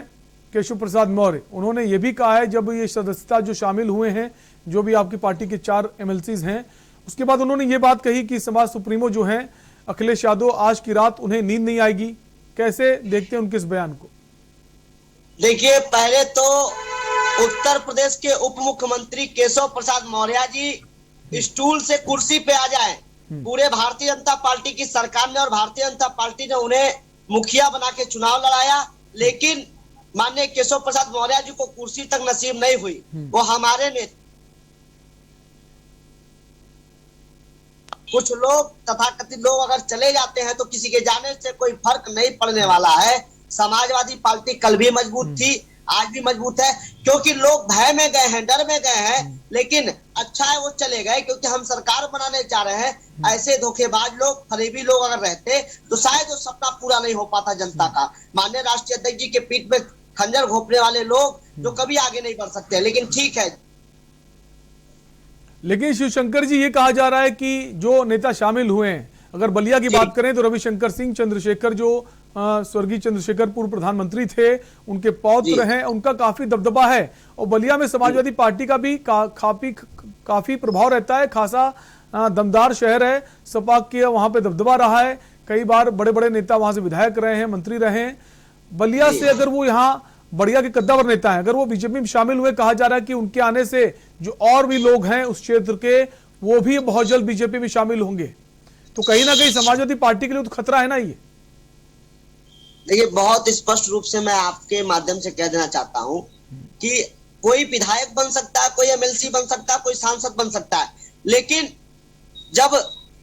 केशव प्रसाद मौर्य, उन्होंने ये भी कहा है, जब ये सदस्यता जो शामिल हुए हैं, जो भी आपकी पार्टी के 4 एमएलसीज हैं, उसके बाद उन्होंने ये बात कही कि समाज सुप्रीमो जो है अखिलेश यादव, आज की रात उन्हें नींद नहीं आएगी। कैसे देखते हैं उनके इस बयान को? देखिए, पहले तो उत्तर प्रदेश के उप मुख्यमंत्री केशव प्रसाद मौर्य जी स्टूल से कुर्सी पे आ जाएं। पूरे भारतीय जनता पार्टी की सरकार ने और भारतीय जनता पार्टी ने उन्हें मुखिया बना के चुनाव लड़ाया, लेकिन माननीय केशव प्रसाद मौर्य जी को कुर्सी तक नसीब नहीं हुई। वो हमारे नेता, कुछ लोग तथाकथित लोग अगर चले जाते हैं तो किसी के जाने से कोई फर्क नहीं पड़ने वाला है। समाजवादी पार्टी कल भी मजबूत थी, आज भी मजबूत है, क्योंकि लोग भय में गए हैं, डर में गए हैं। लेकिन अच्छा है वो चले गए, क्योंकि हम सरकार बनाने जा रहे हैं। ऐसे धोखेबाज लोग, फरेबी लोग अगर रहते तो शायद वो सपना पूरा नहीं हो पाता जनता का। माननीय राष्ट्रीय अध्यक्ष जी के पीठ में खंजर घोंपने वाले लोग जो कभी आगे नहीं बढ़ सकते। लेकिन ठीक है, लेकिन शिवशंकर जी, ये कहा जा रहा है कि जो नेता शामिल हुए हैं, अगर बलिया की बात करें तो रविशंकर सिंह, चंद्रशेखर जो स्वर्गीय चंद्रशेखर पूर्व प्रधानमंत्री थे, उनके पौत्र हैं, उनका काफी दबदबा है। और बलिया में समाजवादी पार्टी का भी काफी प्रभाव रहता है, खासा दमदार शहर है। सपा के वहां पे दबदबा रहा है, कई बार बड़े बड़े नेता वहां से विधायक रहे हैं, मंत्री रहे हैं। बलिया से अगर वो यहाँ बढ़िया के कद्दावर नेता है, अगर वो बीजेपी में शामिल हुए, कहा जा रहा है कि उनके आने से जो और भी लोग हैं उस क्षेत्र के, वो भी बहुत जल्द बीजेपी में शामिल होंगे। तो कहीं ना कहीं समाजवादी पार्टी के लिए तो खतरा है ना ये। देखिए, बहुत स्पष्ट रूप से मैं आपके माध्यम से कह देना चाहता हूं कि कोई विधायक बन सकता है, कोई एमएलसी बन सकता है, कोई सांसद बन सकता है, लेकिन जब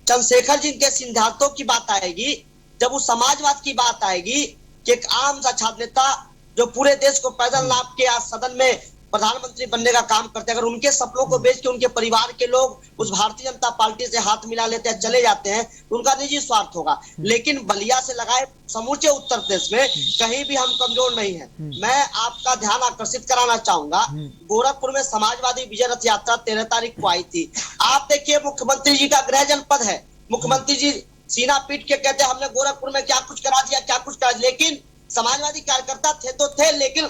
चंद्रशेखर जी के सिद्धांतों की बात आएगी, जब उस समाजवाद की बात आएगी कि एक आम सा छात्र नेता जो पूरे देश को पैदल नाप के आज सदन में प्रधानमंत्री बनने का काम करते हैं, अगर उनके सपनों को बेच के उनके परिवार के लोग उस भारतीय जनता पार्टी से हाथ मिला लेते हैं, चले जाते हैं, तो उनका निजी स्वार्थ होगा। लेकिन बलिया से लगाए समूचे उत्तर प्रदेश में कहीं भी हम कमजोर नहीं है। मैं आपका ध्यान आकर्षित कराना चाहूंगा, गोरखपुर में समाजवादी विजय रथ यात्रा 13 तारीख को आई थी। आप देखिए, मुख्यमंत्री जी का गृह जनपद है, मुख्यमंत्री जी सीना पीट के कहते हमने गोरखपुर में क्या कुछ करा दिया, क्या कुछ करा, लेकिन समाजवादी कार्यकर्ता थे तो थे, लेकिन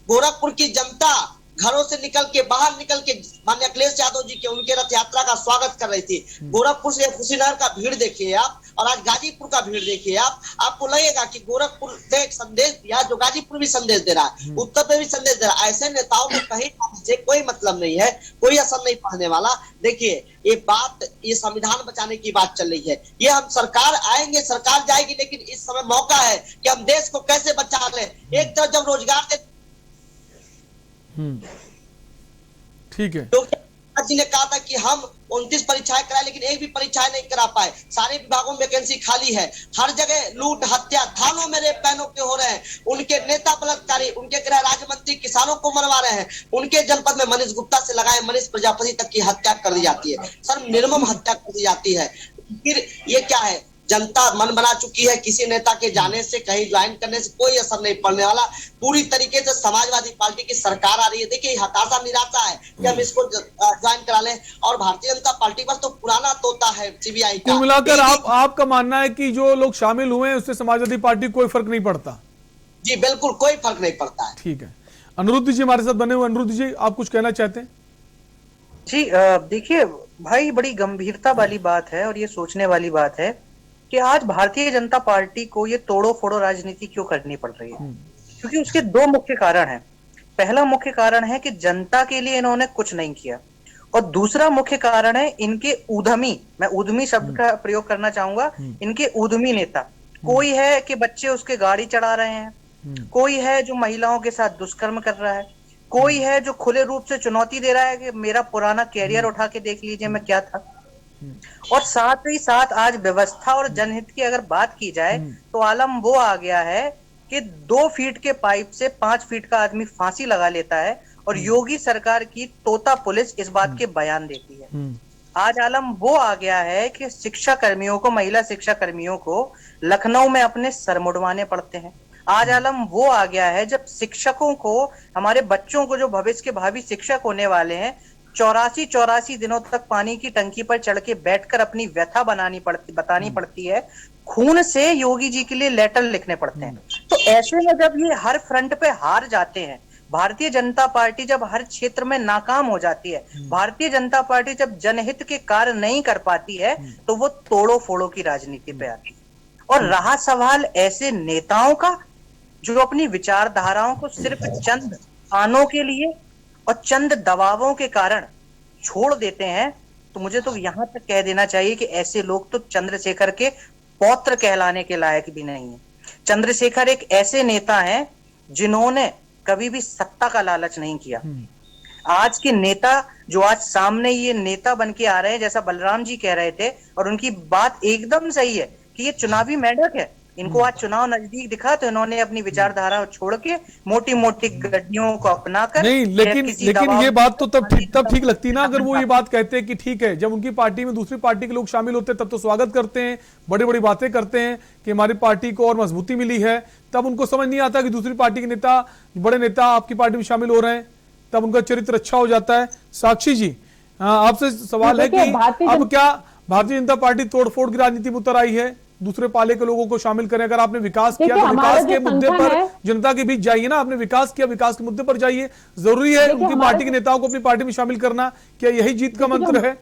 गोरखपुर की जनता घरों से निकल के, बाहर निकल के माननीय अखिलेश यादव जी के उनके रथ यात्रा का स्वागत कर रही थी। गोरखपुर से कुशीनगर का भीड़ देखिए आप, और आज गाजीपुर का भीड़ देखिए आप, आपको लगेगा कि गोरखपुर ने एक संदेश दिया जो गाजीपुर भी संदेश दे रहा है, उत्तर प्रदेश भी संदेश दे रहा है। ऐसे नेताओं में कहीं से कोई मतलब नहीं है, कोई असर नहीं पड़ने वाला। देखिए ये बात, ये संविधान बचाने की बात चल रही है, ये हम सरकार आएंगे, सरकार जाएगी, लेकिन इस समय मौका है कि हम देश को कैसे बचा लें। एक तरफ जब रोजगार के ठीक है, जी ने कहा था कि हम 29 परीक्षाएं कराए, लेकिन एक भी परीक्षाएं नहीं करा पाए। सारे विभागों में वैकेंसी खाली है, हर जगह लूट हत्या, थानों में रेप बहनों के हो रहे हैं, उनके नेता बलात्कारी, उनके गृह राज्य मंत्री किसानों को मरवा रहे हैं, उनके जनपद में मनीष गुप्ता से लगाए मनीष प्रजापति तक की हत्या कर दी जाती है, सर निर्मम हत्या कर दी जाती है। फिर ये क्या है, जनता मन बना चुकी है, किसी नेता के जाने से, कहीं ज्वाइन करने से कोई असर नहीं पड़ने वाला। पूरी तरीके से समाजवादी पार्टी की सरकार आ रही है। देखिए हताशा निराशा है कि हम इसको ज्वाइन करा लें, और भारतीय जनता पार्टी बस तो पुराना तोता है सीबीआई का। कुल मिलाकर आपका मानना है कि जो लोग शामिल हुए हैं उससे समाजवादी पार्टी कोई फर्क नहीं पड़ता? जी बिल्कुल कोई फर्क नहीं पड़ता है। ठीक है, अनिरुद्ध जी हमारे साथ बने हुए। अनिरुद्ध जी आप कुछ कहना चाहते हैं? जी देखिए भाई, बड़ी गंभीरता वाली बात है और ये सोचने वाली बात है कि आज भारतीय जनता पार्टी को ये तोड़ो फोड़ो राजनीति क्यों करनी पड़ रही है। क्योंकि उसके दो मुख्य कारण हैं। पहला मुख्य कारण है कि जनता के लिए इन्होंने कुछ नहीं किया, और दूसरा मुख्य कारण है इनके उद्यमी, मैं उद्यमी शब्द का प्रयोग करना चाहूंगा, इनके उद्यमी नेता। कोई है कि बच्चे उसके गाड़ी चढ़ा रहे हैं, कोई है जो महिलाओं के साथ दुष्कर्म कर रहा है, कोई है जो खुले रूप से चुनौती दे रहा है कि मेरा पुराना कैरियर उठा के देख लीजिए मैं क्या था। और साथ ही साथ आज व्यवस्था और जनहित की अगर बात की जाए तो आलम वो आ गया है कि 2 फीट के पाइप से 5 फीट का आदमी फांसी लगा लेता है, और योगी सरकार की तोता पुलिस इस बात के बयान देती है। आज आलम वो आ गया है कि शिक्षा कर्मियों को, महिला शिक्षा कर्मियों को लखनऊ में अपने सर मुड़वाने पड़ते हैं। आज आलम वो आ गया है जब शिक्षकों को, हमारे बच्चों को जो भविष्य के भावी शिक्षक होने वाले हैं, 84 दिनों तक पानी की टंकी पर चढ़ के बैठकर अपनी व्यथा बतानी पड़ती है, खून से योगी जी के लिए लेटर लिखने पड़ते हैं। तो ऐसे में जब ये हर फ्रंट पे हार जाते हैं, भारतीय जनता पार्टी जब हर क्षेत्र में नाकाम हो जाती है, भारतीय जनता पार्टी जब जनहित के कार्य नहीं कर पाती है, तो वो तोड़ो फोड़ो की राजनीति पे आती है। और रहा सवाल ऐसे नेताओं का जो अपनी विचारधाराओं को सिर्फ चंद आनों के लिए और चंद दबावों के कारण छोड़ देते हैं, तो मुझे तो यहां तक कह देना चाहिए कि ऐसे लोग तो चंद्रशेखर के पौत्र कहलाने के लायक भी नहीं है। चंद्रशेखर एक ऐसे नेता हैं जिन्होंने कभी भी सत्ता का लालच नहीं किया। आज के नेता जो आज सामने ये नेता बन के आ रहे हैं, जैसा बलराम जी कह रहे थे, और उनकी बात एकदम सही है कि ये चुनावी मेंढक है। इनको आज चुनाव नजदीक दिखा तो इन्होंने अपनी विचारधारा छोड़ के मोटी मोटी गड्डियों को अपनाकर नहीं, लेकिन ये बात तो तब ठीक लगती ना, अगर वो ये बात कहते हैं कि ठीक है, जब उनकी पार्टी में दूसरी पार्टी के लोग शामिल होते हैं तब तो स्वागत करते हैं, बड़ी बड़ी बातें करते हैं कि हमारी पार्टी को और मजबूती मिली है। तब उनको समझ नहीं आता कि दूसरी पार्टी के नेता, बड़े नेता आपकी पार्टी में शामिल हो रहे हैं, तब उनका चरित्र अच्छा हो जाता है। साक्षी जी आपसे सवाल है कि अब क्या भारतीय जनता पार्टी तोड़फोड़ की राजनीति में उतर आई है? दूसरे पाले के लोगों को शामिल करें। अगर आपने विकास किया तो विकास के मुद्दे पर जनता के बीच जाइए ना। आपने विकास किया, विकास के मुद्दे पर जाइए। जरूरी है उनकी पार्टी के नेताओं को अपनी पार्टी में शामिल करना। क्या यही जीत का मंत्र है?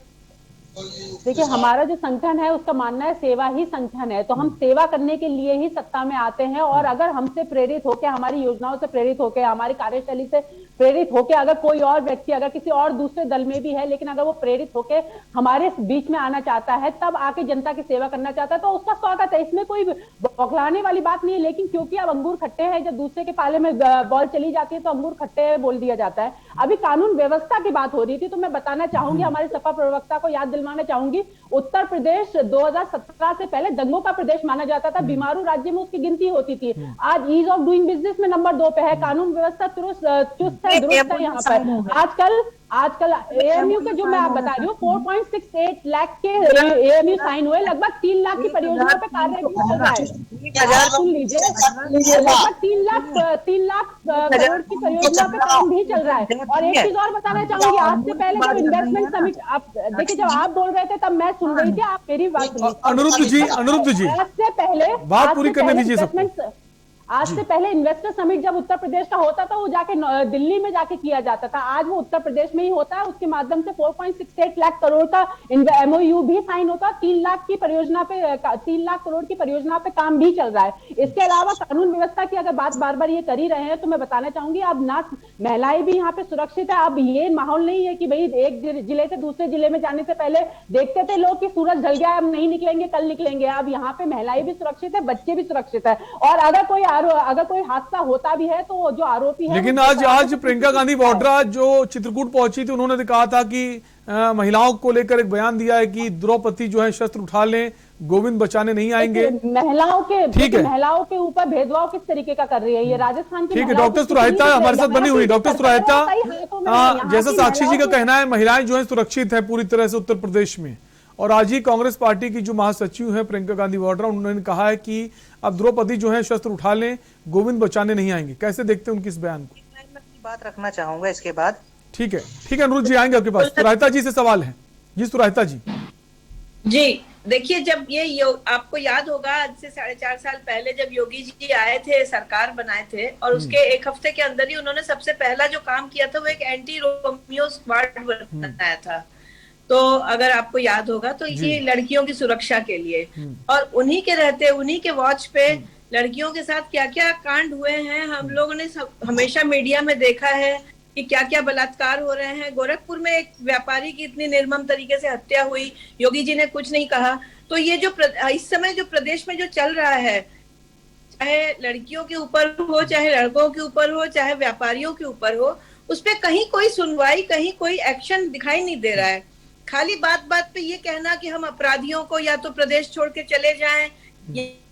देखिए हमारा जो संगठन है उसका मानना है सेवा ही संगठन है, तो हम सेवा करने के लिए ही सत्ता में आते हैं। और अगर हमसे प्रेरित होकर, हमारी योजनाओं से प्रेरित होकर, हमारी कार्यशैली से प्रेरित होकर अगर कोई और व्यक्ति, अगर किसी और दूसरे दल में भी है, लेकिन अगर वो प्रेरित होकर हमारे बीच में आना चाहता है, तब आके जनता की सेवा करना चाहता है, तो उसका स्वागत है। इसमें कोई बौखलाने वाली बात नहीं है। लेकिन क्योंकि अब अंगूर खट्टे हैं, जब दूसरे के पाले में बॉल चली जाती है तो अंगूर खट्टे बोल दिया जाता है। अभी कानून व्यवस्था की बात हो रही थी, तो मैं बताना चाहूंगी, हमारे सपा प्रवक्ता को याद दिलवाना चाहूंगी, उत्तर प्रदेश 2017 से पहले दंगों का प्रदेश माना जाता था। बीमारू राज्य में उसकी गिनती होती थी। आज ईज ऑफ डूइंग बिजनेस में नंबर 2 पे है। कानून व्यवस्था चुस्त है, बिल्कुल दुरुस्त है यहाँ पर। आजकल एएमयू के जो मैं आप बता रही हूँ 4.68 लाख के एएमयू साइन हुए, लगभग 3 लाख की परियोजना पे कार्य भी चल रहा है। सुन लीजिए, लगभग 3 लाख करोड़ की परियोजना पे काम भी चल रहा है। और एक चीज और बताना चाहूंगी, आज से पहले जब इन्वेस्टमेंट समिट, आप देखिए जब आप बोल रहे थे तब मैं सुन रही थी, आप मेरी बात सुनिए। अनिरुद्ध जी आज से पहले बात पूरी करने दीजिए सबको। आज से पहले इन्वेस्टर समिट जब उत्तर प्रदेश का होता था वो जाके दिल्ली में जाके किया जाता था, आज वो उत्तर प्रदेश में ही होता है। उसके माध्यम से 4.68 लाख करोड़ का एमओयू भी साइन होता है। 3 लाख करोड़ की परियोजना पे काम भी चल रहा है। इसके अलावा कानून व्यवस्था की अगर बात बार बार ये कर ही रहे हैं तो मैं बताना चाहूंगी, अब ना महिलाएं भी यहाँ पे सुरक्षित है। अब ये माहौल नहीं है कि भाई एक जिले से दूसरे जिले में जाने से पहले देखते थे लोग कि सूरज ढल गया, अब नहीं निकलेंगे, कल निकलेंगे। अब यहाँ पे महिलाएं भी सुरक्षित है, बच्चे भी सुरक्षित है। और अगर कोई हादसा होता भी है तो जो आरोपी है, लेकिन आज प्रियंका गांधी वाड्रा जो चित्रकूट पहुंची थी, उन्होंने कहा था कि महिलाओं को लेकर एक बयान दिया है कि द्रौपदी जो है शस्त्र उठा लें, गोविंद बचाने नहीं आएंगे। महिलाओं के ऊपर भेदभाव किस तरीके का कर रही है ये राजस्थान की? ठीक है, डॉक्टर सुराहिता हमारे साथ बनी हुई। डॉक्टर सुराहिता, जैसा साक्षी जी का कहना है, महिलाएं जो है सुरक्षित है पूरी तरह से उत्तर प्रदेश में। और आज ही कांग्रेस पार्टी की जो महासचिव है प्रियंका गांधी वाड्रा, उन्होंने कहा है कि अब द्रौपदी जो है शस्त्र उठा लें, गोविंद बचाने नहीं आएंगे। कैसे देखते हैं उनकी इस बयान को? मैं अपनी बात रखना चाहूंगा इसके बाद। ठीक है अनिरुद्ध जी आएंगे आपके पास। सुराहिता जी से सवाल है। जी सुराहिता जी। जी देखिए, जब ये आपको याद होगा आज से 4.5 साल पहले जब योगी जी आए थे, सरकार बनाए थे, और उसके 1 हफ्ते के अंदर ही उन्होंने सबसे पहला जो काम किया था वो एक एंटी रोमियो स्क्वाड बनाया था। तो अगर आपको याद होगा तो ये लड़कियों की सुरक्षा के लिए, और उन्हीं के रहते, उन्हीं के वॉच पे लड़कियों के साथ क्या क्या कांड हुए हैं हम लोगों ने हमेशा मीडिया में देखा है कि क्या क्या बलात्कार हो रहे हैं। गोरखपुर में एक व्यापारी की इतनी निर्मम तरीके से हत्या हुई, योगी जी ने कुछ नहीं कहा। तो ये जो इस समय जो प्रदेश में जो चल रहा है, चाहे लड़कियों के ऊपर हो, चाहे लड़कों के ऊपर हो, चाहे व्यापारियों के ऊपर हो, उस पर कहीं कोई सुनवाई, कहीं कोई एक्शन दिखाई नहीं दे रहा है। खाली बात बात पे ये कहना कि हम अपराधियों को या तो प्रदेश छोड़ के चले जाएं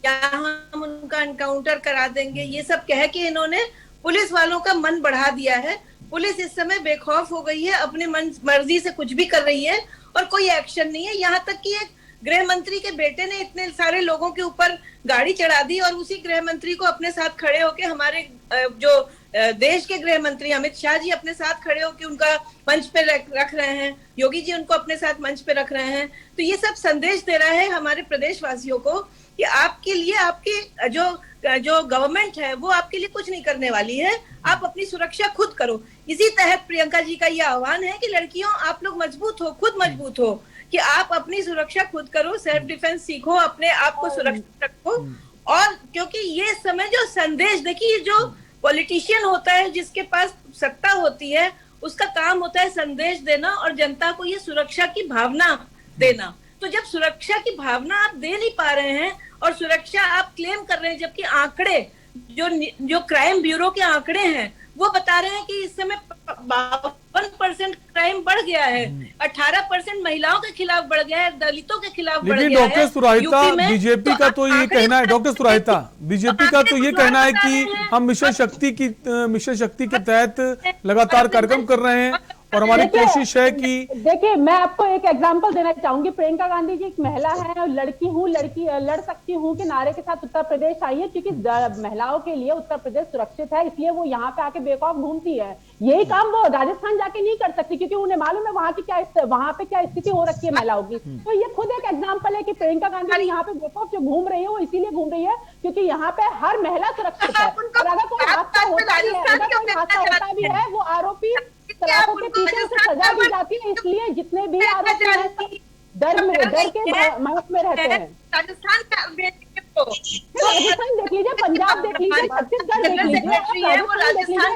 या हम उनका एनकाउंटर करा देंगे, ये सब कह के इन्होंने पुलिस वालों का मन बढ़ा दिया है। पुलिस इस समय बेखौफ हो गई है, अपने मर्जी से कुछ भी कर रही है और कोई एक्शन नहीं है। यहाँ तक कि एक गृह मंत्री के बेटे ने इतने सारे लोगों के ऊपर गाड़ी चढ़ा दी और उसी गृह मंत्री को अपने साथ खड़े होके हमारे जो देश के गृह मंत्री अमित शाह जी अपने साथ खड़े होके उनका मंच पे रख रहे हैं, योगी जी उनको अपने साथ मंच पे रख रहे हैं। तो ये सब संदेश दे रहा है हमारे प्रदेशवासियों को कि आपके लिए आपकी जो गवर्नमेंट है वो आपके लिए कुछ नहीं करने वाली है, आप अपनी सुरक्षा खुद करो। इसी तहत प्रियंका जी का ये आह्वान है कि लड़कियों आप लोग मजबूत हो, खुद मजबूत हो, कि आप अपनी सुरक्षा खुद करो, सेल्फ डिफेंस सीखो, अपने आप को सुरक्षित रखो। और क्योंकि ये समय जो संदेश, देखिए जो पॉलिटिशियन होता है जिसके पास सत्ता होती है उसका काम होता है संदेश देना और जनता को ये सुरक्षा की भावना देना। तो जब सुरक्षा की भावना आप दे नहीं पा रहे हैं और सुरक्षा आप क्लेम कर रहे हैं, जबकि आंकड़े जो क्राइम ब्यूरो के आंकड़े हैं वो बता रहे हैं कि इस समय 52% क्राइम बढ़ गया है, 18% महिलाओं के खिलाफ बढ़ गया है, दलितों के खिलाफ बढ़ गया है। डॉक्टर सुराहिता, बीजेपी का तो ये कहना है, डॉक्टर सुराहिता, बीजेपी का तो ये कहना है कि हम मिशन शक्ति के तहत लगातार कार्यक्रम कर रहे हैं और हमारी कोशिश है कि देखिए मैं आपको एक एग्जांपल देना चाहूंगी। प्रियंका गांधी जी एक महिला है और लड़ सकती हूँ के नारे के साथ उत्तर प्रदेश आई है, क्योंकि महिलाओं के लिए उत्तर प्रदेश सुरक्षित है, इसलिए वो यहाँ पे आके बेखौफ घूमती है। यही काम वो राजस्थान जाके नहीं कर सकती क्योंकि उन्हें मालूम है वहाँ पे क्या स्थिति हो रखी है महिलाओं की। तो ये खुद एक एग्जाम्पल है कि प्रियंका गांधी यहाँ पे बेखौफ जो घूम रही है वो इसीलिए घूम रही है क्योंकि यहाँ पे हर महिला सुरक्षित है। और अगर कोई हादसा होता भी है वो आरोपी सलाखों के पीछे से सजा दी जाती है, इसलिए जितने भी आरोपी हैं डर के महक में रहते हैं। राजस्थान देख लीजिए, पंजाब देख लीजिए, छत्तीसगढ़ देख लीजिए, राजस्थान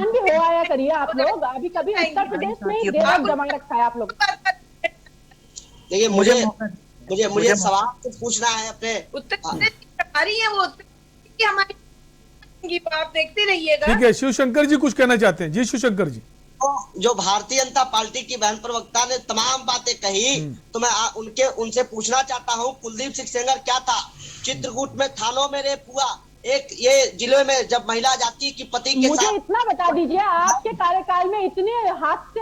भी हो आया करिए आप लोग। अभी कभी उत्तर प्रदेश में ही देर जमा रखा है आप लोग। देखिए मुझे सवाल कुछ पूछना है अपने उत्तर प्रदेश की सरकारी है वो हमारी, आप देखते रहिएगा। ठीक है, शिवशंकर जी कुछ कहना चाहते हैं। जी शिवशंकर जी। जो भारतीय जनता पार्टी की बहन प्रवक्ता ने तमाम बातें कही तो मैं उनसे पूछना चाहता हूं, कुलदीप सिंह सेंगर क्या था, चित्रकूट में थानों में रेप हुआ, एक ये जिले में जब महिला जाती है कि पति के मुझे साथ। इतना बता दीजिए, आपके कार्यकाल में इतने हाथ से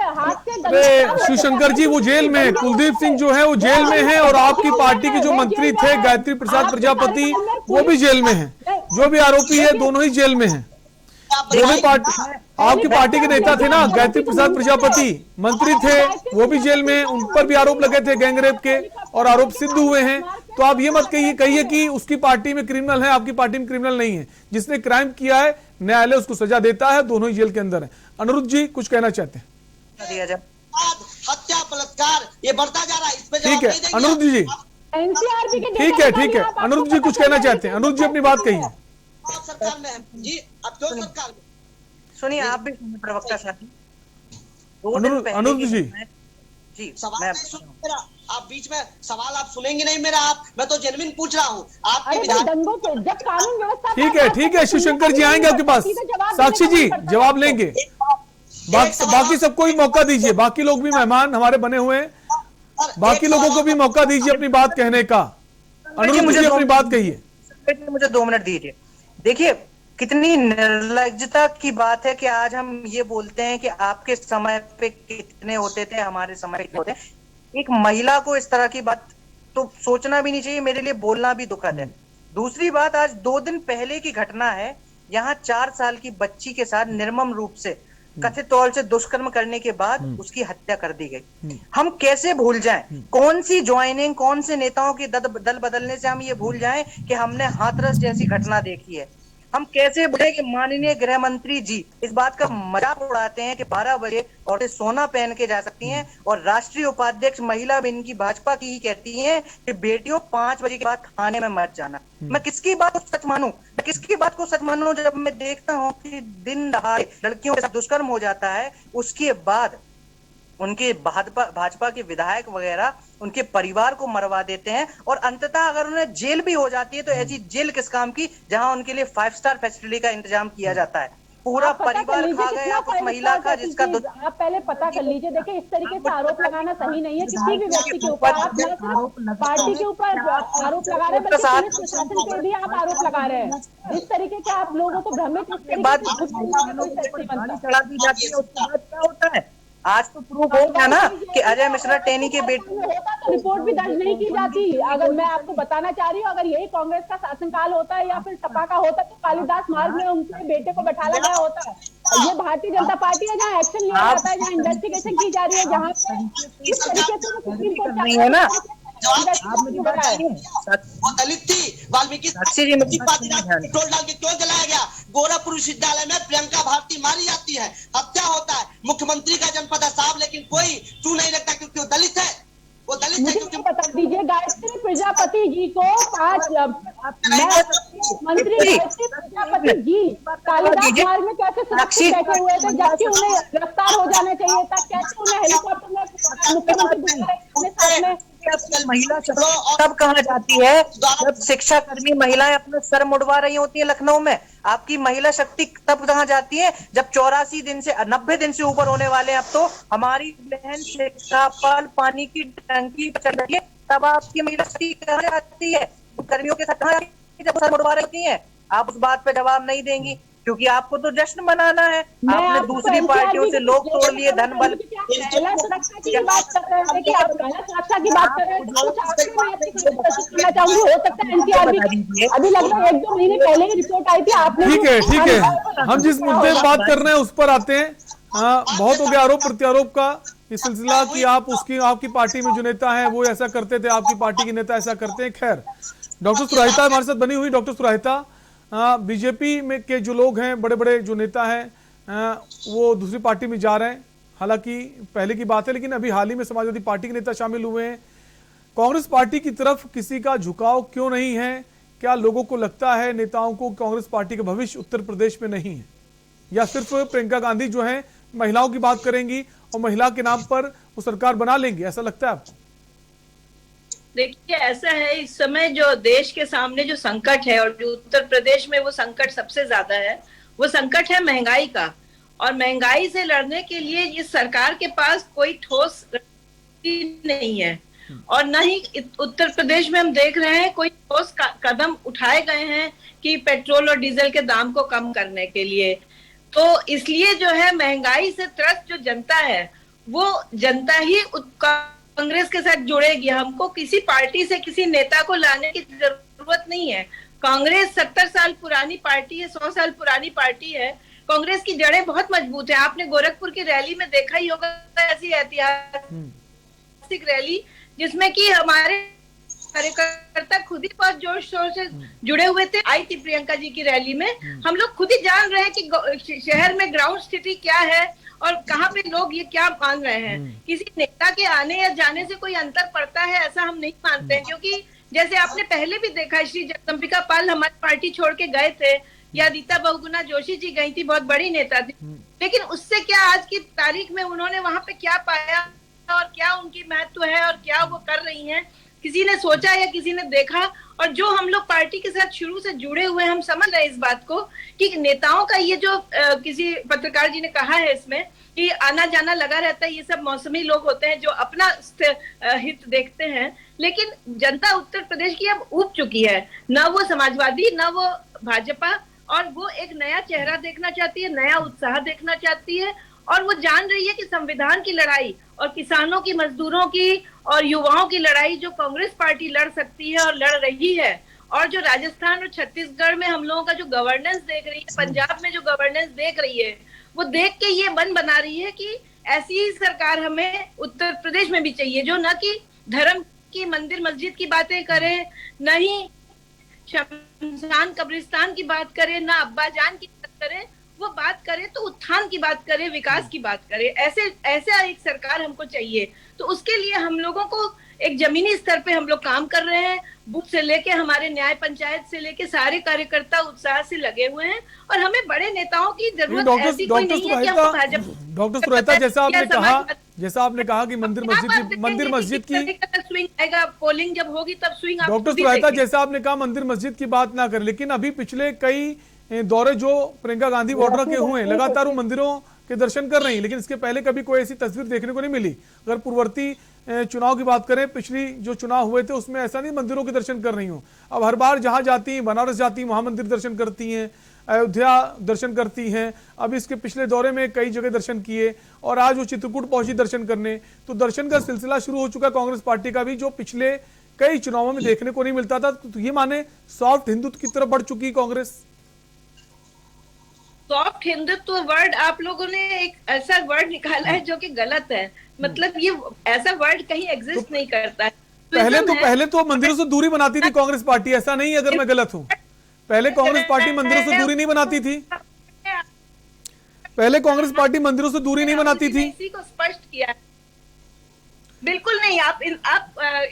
अरे शिवशंकर जी, वो जेल में है। कुलदीप सिंह जो है वो जेल में है, और आपकी पार्टी के जो मंत्री थे गायत्री प्रसाद प्रजापति वो भी जेल में है। जो भी आरोपी है दोनों ही जेल में है। दोनों पार्टी, आपकी पार्टी के नेता थे ना गायत्री प्रसाद प्रजापति, मंत्री थे, वो भी जेल में, उन पर भी आरोप लगे थे गैंगरेप के, और आरोप सिद्ध हुए हैं। तो आप ये मत कहिए कि उसकी पार्टी में क्रिमिनल है, आपकी पार्टी में क्रिमिनल नहीं है। जिसने क्राइम किया है न्यायालय उसको सजा देता है, दोनों ही जेल के अंदर है। अनिरुद्ध जी कुछ कहना चाहते हैं? हत्या बलात्कार ये बढ़ता जा रहा है, इस पे ठीक है अनिरुद्ध जी, एनसीआरबी के ठीक है अनिरुद्ध जी कुछ कहना चाहते हैं? अनिरुद्ध जी अपनी बात कहिए। सरकार में जी, अब क्यों सरकार में? सुनिए, आप भी प्रवक्ता साथी। अनिरुद्ध जी सवाल नहीं सुन मेरा, आप बीच में सवाल आप सुनेंगे नहीं मेरा। मैं तो जेन्युइन पूछ रहा हूँ आपके विधायक। ठीक है शिवशंकर जी आएंगे आपके पास। साक्षी जी जवाब लेंगे, बाकी सबको भी मौका दीजिए, बाकी लोग भी मेहमान हमारे बने हुए हैं, बाकी लोगों को भी मौका दीजिए अपनी बात कहने का। अनिरुद्ध जी अपनी बात कहिए। मुझे 2 मिनट दीजिए। देखिए कितनी निर्लज्जता की बात है कि आज हम ये बोलते हैं कि आपके समय पे कितने होते थे, हमारे समय पे होते हैं। एक महिला को इस तरह की बात तो सोचना भी नहीं चाहिए, मेरे लिए बोलना भी दुखद है। दूसरी बात, आज 2 दिन पहले की घटना है, यहाँ 4 साल की बच्ची के साथ निर्मम रूप से कथित तौर से दुष्कर्म करने के बाद उसकी हत्या कर दी गई। हम कैसे भूल जाएं? कौन सी ज्वाइनिंग, कौन से नेताओं के दल बदलने से हम ये भूल जाएं कि हमने हाथरस जैसी घटना देखी है? हम कैसे बोले कि माननीय गृह मंत्री जी इस बात का मजाक उड़ाते हैं कि 12 बजे औरतें सोना पहन के जा सकती हैं, और राष्ट्रीय उपाध्यक्ष महिला बिन की भाजपा की ही कहती हैं कि बेटियों 5 बजे के बाद खाने में मत जाना। मैं किसकी बात को सच मानूं? मैं किसकी बात को सच मानूं जब मैं देखता हूं कि दिन दहाड़े लड़कियों के साथ दुष्कर्म हो जाता है, उसके बाद उनके भाजपा के विधायक वगैरह उनके परिवार को मरवा देते हैं, और अंततः अगर उन्हें जेल भी हो जाती है तो ऐसी जेल किस काम की जहां उनके लिए 5 स्टार फैसिलिटी का इंतजाम किया जाता है। पूरा परिवार खा गया उस महिला का जिसका आप पहले पता कर लीजिए। देखिए इस तरीके से आरोप लगाना सही नहीं है किसी भी व्यक्ति के ऊपर। आप न सिर्फ पार्टी के ऊपर आरोप लगा रहे हैं बल्कि पुलिस प्रशासन पे भी आप आरोप लगा रहे हैं। इस तरीके से आप लोगों को भ्रमित होता है। आज तो प्रूफ हो गया ना कि अजय मिश्रा टेनी के बेटे तो रिपोर्ट भी दर्ज नहीं की जाती। अगर मैं आपको बताना चाह रही हूँ, अगर यही कांग्रेस का शासनकाल होता है या फिर सपा का होता तो कालिदास मार्ग में उनके बेटे को बैठाया गया होता है। ये भारतीय जनता पार्टी है जहाँ एक्शन लिया जाता है, जहाँ इन्वेस्टिगेशन की जा रही है, जहाँ इस तरीके से सुप्रीम कोर्ट नहीं है ना। वो दलित थी, वाल्मीकि पेट्रोल डाल के क्यों जलाया गया? गोरखपुर विश्वविद्यालय में प्रियंका भारती मारी जाती है, हत्या होता है, मुख्यमंत्री का जनपद है साहब, लेकिन कोई चू नहीं लगता क्योंकि वो दलित है। वो दलित है क्योंकि बता दीजिए गायत्री प्रजापति जी को मंत्री गायत्री प्रजापति जी कालिदास मार्ग में कैसे सुरक्षित बैठे हुए थे जबकि उन्हें गिरफ्तार हो जाना चाहिए था? कैसे उन्हें हेलीकॉप्टर में मुख्यमंत्री महिला तब कहा जाती है जब शिक्षा कर्मी महिलाएं अपना सर मुड़वा रही होती है लखनऊ में। आपकी महिला शक्ति तब कहा जाती है जब 84 दिन से 90 दिन से ऊपर होने वाले हैं। अब तो हमारी बहन शिक्षापाल पानी की टंकी चल रही है, तब आपकी महिला शक्ति कहा जाती है कर्मियों के साथ जब सर मुड़वा रही है। आप उस बात पे जवाब नहीं देंगी क्योंकि आपको तो जश्न मनाना है। आपने दूसरी पार्टियों से लोग तोड़ लिए, धन बल की बात कर रहे हैं कि आप सुरक्षा की बात कर रहे हैं। हो सकता है एनसीआरबी अभी लगभग 1-2 महीने पहले ही रिपोर्ट आई थी। आपने ठीक है हम जिस मुद्दे पर बात कर रहे हैं उस पर आते हैं। बहुत हो गया आरोप प्रत्यारोप का इस सिलसिला कि आपकी पार्टी में जो नेता है वो ऐसा करते थे, आपकी पार्टी के नेता ऐसा करते हैं। खैर डॉक्टर सुराहिता हमारे साथ बनी हुई। डॉक्टर सुराहिता, बीजेपी में के जो लोग हैं, बड़े बड़े जो नेता हैं वो दूसरी पार्टी में जा रहे हैं। हालांकि पहले की बात है, लेकिन अभी हाल ही में समाजवादी पार्टी के नेता शामिल हुए हैं। कांग्रेस पार्टी की तरफ किसी का झुकाव क्यों नहीं है? क्या लोगों को लगता है नेताओं को कांग्रेस पार्टी का भविष्य उत्तर प्रदेश में नहीं है, या सिर्फ प्रियंका गांधी जो है महिलाओं की बात करेंगी और महिला के नाम पर वो सरकार बना लेंगी, ऐसा लगता है आपको? देखिए ऐसा है, इस समय जो देश के सामने जो संकट है और जो उत्तर प्रदेश में वो संकट सबसे ज्यादा है, वो संकट है महंगाई का। और महंगाई से लड़ने के लिए इस सरकार के पास कोई ठोस रणनीति नहीं है। और न ही उत्तर प्रदेश में हम देख रहे हैं कोई ठोस कदम उठाए गए हैं कि पेट्रोल और डीजल के दाम को कम करने के लिए। तो इसलिए जो है महंगाई से त्रस्त जो जनता है वो जनता ही कांग्रेस के साथ जुड़ेगी। हमको किसी पार्टी से किसी नेता को लाने की जरूरत नहीं है। कांग्रेस 70 साल पुरानी पार्टी है, 100 साल पुरानी पार्टी है। कांग्रेस की जड़ें बहुत मजबूत है। आपने गोरखपुर की रैली में देखा ही होगा, ऐसी ऐतिहासिक रैली जिसमें कि हमारे कार्यकर्ता खुद ही बहुत जोर शोर से जुड़े हुए थे। आई थी प्रियंका जी की रैली में। हम लोग खुद ही जान रहे हैं कि शहर में ग्राउंड स्थिति क्या है और कहाँ पे लोग ये क्या मान रहे हैं। किसी नेता के आने या जाने से कोई अंतर पड़ता है ऐसा हम नहीं मानते हैं, क्योंकि जैसे आपने पहले भी देखा, श्री जगदम्बिका पाल हमारी पार्टी छोड़ के गए थे, या रीता बहुगुणा जोशी जी गई थी, बहुत बड़ी नेता थी, लेकिन उससे क्या आज की तारीख में उन्होंने वहां पे क्या पाया और क्या उनकी महत्व है और क्या वो कर रही हैं, किसी ने सोचा या किसी ने देखा। और जो हम लोग पार्टी के साथ शुरू से जुड़े हुए हैं, हम समझ रहे हैं इस बात को कि नेताओं का ये जो किसी पत्रकार जी ने कहा है इसमें कि आना जाना लगा रहता है, ये सब मौसमी लोग होते हैं जो अपना हित देखते हैं। लेकिन जनता उत्तर प्रदेश की अब ऊब चुकी है, ना वो समाजवादी ना वो भाजपा, और वो एक नया चेहरा देखना चाहती है, नया उत्साह देखना चाहती है। और वो जान रही है कि संविधान की लड़ाई और किसानों की, मजदूरों की और युवाओं की लड़ाई जो कांग्रेस पार्टी लड़ सकती है और लड़ रही है, और जो राजस्थान और छत्तीसगढ़ में हम लोगों का जो गवर्नेंस देख रही है, पंजाब में जो गवर्नेंस देख रही है, वो देख के ये मन बना रही है कि ऐसी ही सरकार हमें उत्तर प्रदेश में भी चाहिए, जो न कि धर्म की, मंदिर मस्जिद की बातें करे, न ही शमशान कब्रिस्तान की बात करे, ना अब्बाजान की बात करे, वो बात करे तो उत्थान की बात करे, विकास की बात करे। ऐसा एक सरकार हमको चाहिए। तो उसके लिए हम लोगों को एक जमीनी स्तर पे हम लोग काम कर रहे हैं। बूथ से लेके हमारे न्याय पंचायत से लेके सारे कार्यकर्ता उत्साह से लगे हुए हैं, और हमें बड़े नेताओं की जरूरत ऐसी कोई नहीं है कि हम भाजपा। डॉक्टर सुरेता, जैसा आपने कहा कि मंदिर मस्जिद की स्विंग आएगा, पोलिंग जब होगी तब स्विंग। डॉक्टर सुरेता, जैसा आपने कहा मंदिर मस्जिद की बात ना करें, लेकिन अभी पिछले कई दौरे जो प्रियंका गांधी बॉर्डर के हुए, लगातार वो मंदिरों के दर्शन कर रही, लेकिन इसके पहले कभी कोई ऐसी तस्वीर देखने को नहीं मिली। अगर पूर्ववर्ती चुनाव की बात करें, पिछली जो चुनाव हुए थे उसमें ऐसा नहीं मंदिरों के दर्शन कर रही हूँ। अब हर बार जहां जाती हैं, बनारस जाती हैं, वहां मंदिर दर्शन करती हैं, अयोध्या दर्शन करती हैं। अब इसके पिछले दौरे में कई जगह दर्शन किए, और आज वो चित्रकूट पहुंची दर्शन करने। तो दर्शन का सिलसिला शुरू हो चुका कांग्रेस पार्टी का भी, जो पिछले कई चुनावों में देखने को नहीं मिलता था। तो ये माने सॉफ्ट हिंदुत्व की तरफ बढ़ चुकी कांग्रेस। सॉफ्ट हिंदुत्व वर्ड आप लोगों ने एक ऐसा वर्ड निकाला है जो कि गलत है। मतलब ये ऐसा वर्ड कहीं एग्जिस्ट नहीं करता है। पहले तो मंदिरों से दूरी बनाती थी कांग्रेस पार्टी, ऐसा नहीं अगर मैं गलत हूं। पहले कांग्रेस पार्टी मंदिरों से दूरी नहीं बनाती थी। पहले कांग्रेस पार्टी मंदिरों से दूरी नहीं बनाती थी। इसी को स्पष्ट किया, बिल्कुल नहीं। आप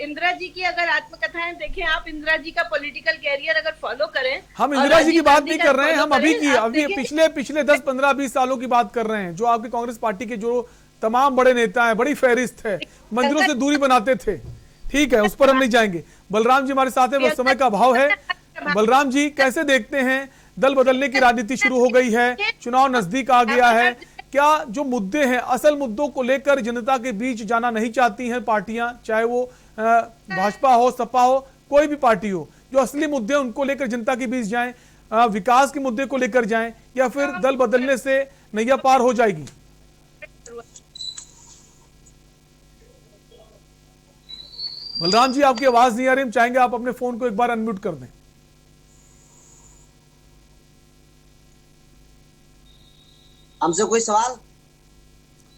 इंदिरा जी की अगर आत्मकथाएं देखें, आप इंदिरा जी का पॉलिटिकल कैरियर अगर फॉलो करें, हम इंदिरा जी की बात नहीं कर रहे हैं, हम अभी पिछले 10, 15, 20 सालों की बात कर रहे हैं। जो आपकी कांग्रेस पार्टी के जो तमाम बड़े नेता हैं, बड़ी फहरिस्त है, मंदिरों से दूरी बनाते थे। ठीक है, उस पर हम नहीं जाएंगे। बलराम जी हमारे साथ है, बस समय का अभाव है। बलराम जी, कैसे देखते हैं, दल बदलने की राजनीति शुरू हो गई है, चुनाव नजदीक आ गया है, क्या जो मुद्दे हैं, असल मुद्दों को लेकर जनता के बीच जाना नहीं चाहती हैं पार्टियां, चाहे वो भाजपा हो, सपा हो, कोई भी पार्टी हो, जो असली मुद्दे हैं उनको लेकर जनता के बीच जाएं, विकास के मुद्दे को लेकर जाएं, या फिर दल बदलने से नैया पार हो जाएगी? बलराम जी, आपकी आवाज नहीं आ रही, हम चाहेंगे आप अपने फोन को एक बार अनम्यूट कर दें। हमसे कोई सवाल?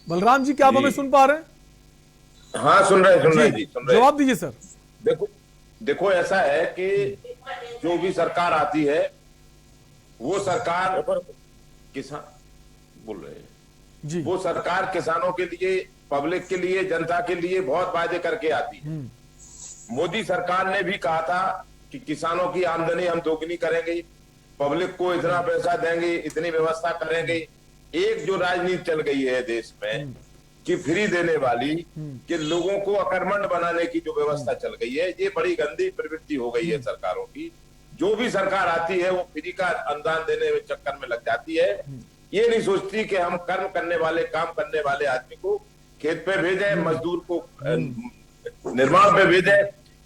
बलराम जी, क्या आप हमें सुन पा रहे हैं? हाँ, सुन रहे जी। जवाब दीजिए सर। देखो ऐसा है कि जो भी सरकार आती है वो सरकार किसान बोल रहे हैं जी, वो सरकार किसानों के लिए, पब्लिक के लिए, जनता के लिए बहुत वादे करके आती है। मोदी सरकार ने भी कहा था कि किसानों की आमदनी हम दोगुनी करेंगे, पब्लिक को इतना पैसा देंगे, इतनी व्यवस्था करेंगे। एक जो राजनीति चल गई है देश में कि फ्री देने वाली, कि लोगों को अकर्मण्य बनाने की जो व्यवस्था चल गई है, ये बड़ी गंदी प्रवृत्ति हो गई है सरकारों की। जो भी सरकार आती है वो फ्री का अनुदान देने में चक्कर में लग जाती है। ये नहीं सोचती कि हम कर्म करने वाले, काम करने वाले आदमी को खेत पे भेजें, मजदूर को निर्माण पे भेजे।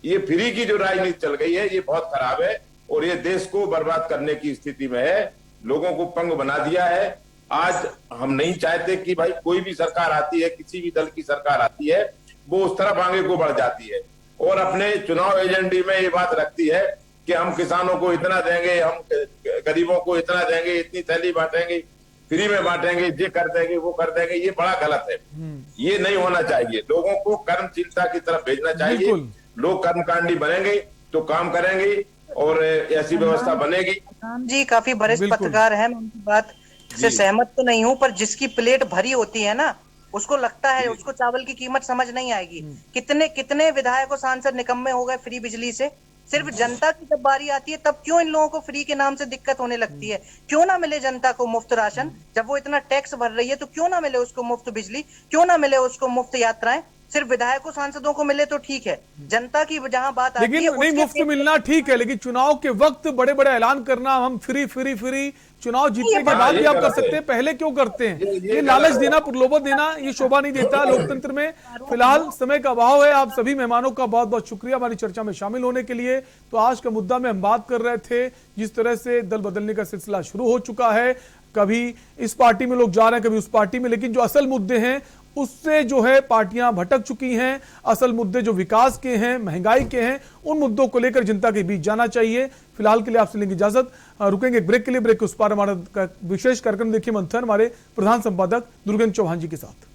ये फ्री की जो राजनीति चल गई है ये बहुत खराब है और ये देश को बर्बाद करने की स्थिति में है, लोगों को पंग बना दिया है। आज हम नहीं चाहते कि भाई कोई भी सरकार आती है, किसी भी दल की सरकार आती है, वो उस तरफ आगे को बढ़ जाती है और अपने चुनाव एजेंडे में ये बात रखती है कि हम किसानों को इतना देंगे, हम गरीबों को इतना देंगे, इतनी थैली बांटेंगे, फ्री में बांटेंगे, ये कर देंगे, वो कर देंगे। ये बड़ा गलत है, ये नहीं होना चाहिए। लोगों को कर्मशीलता की तरफ भेजना चाहिए। लोग कर्मकांडी बनेंगे तो काम करेंगे और ऐसी व्यवस्था बनेगी। जी काफी वरिष्ठ पत्रकार है, मैं उनकी बात से सहमत तो नहीं हूँ, पर जिसकी प्लेट भरी होती है ना उसको लगता है उसको चावल की कीमत समझ नहीं आएगी। कितने कितने विधायक और सांसद निकम्मे हो गए फ्री बिजली से। सिर्फ जनता की जब बारी आती है तब क्यों इन लोगों को फ्री के नाम से दिक्कत होने लगती है? क्यों ना मिले जनता को मुफ्त राशन? जब वो इतना टैक्स भर रही है तो क्यों ना मिले उसको मुफ्त बिजली? क्यों ना मिले उसको मुफ्त यात्राएं? सिर्फ विधायकों सांसदों को मिले तो ठीक है, जनता की जहां बात आती है लेकिन नहीं, मुफ्त मिलना ठीक है, लेकिन चुनाव के वक्त बड़े बड़े ऐलान करना, हम फ्री फ्री फ्री, चुनाव जीतने के बाद भी आप कर सकते हैं, पहले क्यों करते हैं? ये लालच देना, प्रलोभन देना, ये शोभा नहीं देता लोकतंत्र में। फिलहाल समय का अभाव है। आप सभी मेहमानों का बहुत बहुत शुक्रिया हमारी चर्चा में शामिल होने के लिए। तो आज का मुद्दा में हम बात कर रहे थे जिस तरह से दल बदलने का सिलसिला शुरू हो चुका है, कभी इस पार्टी में लोग जा रहे हैं, कभी उस पार्टी में, लेकिन जो असल मुद्दे हैं उससे जो है पार्टियां भटक चुकी हैं। असल मुद्दे जो विकास के हैं, महंगाई के हैं, उन मुद्दों को लेकर जनता के बीच जाना चाहिए। फिलहाल के लिए आपसे लेंगे इजाजत, रुकेंगे एक ब्रेक के लिए। ब्रेक के उस पार हमारा विशेष कार्यक्रम देखिए मंथन हमारे प्रधान संपादक दुर्गेंद्र चौहान जी के साथ।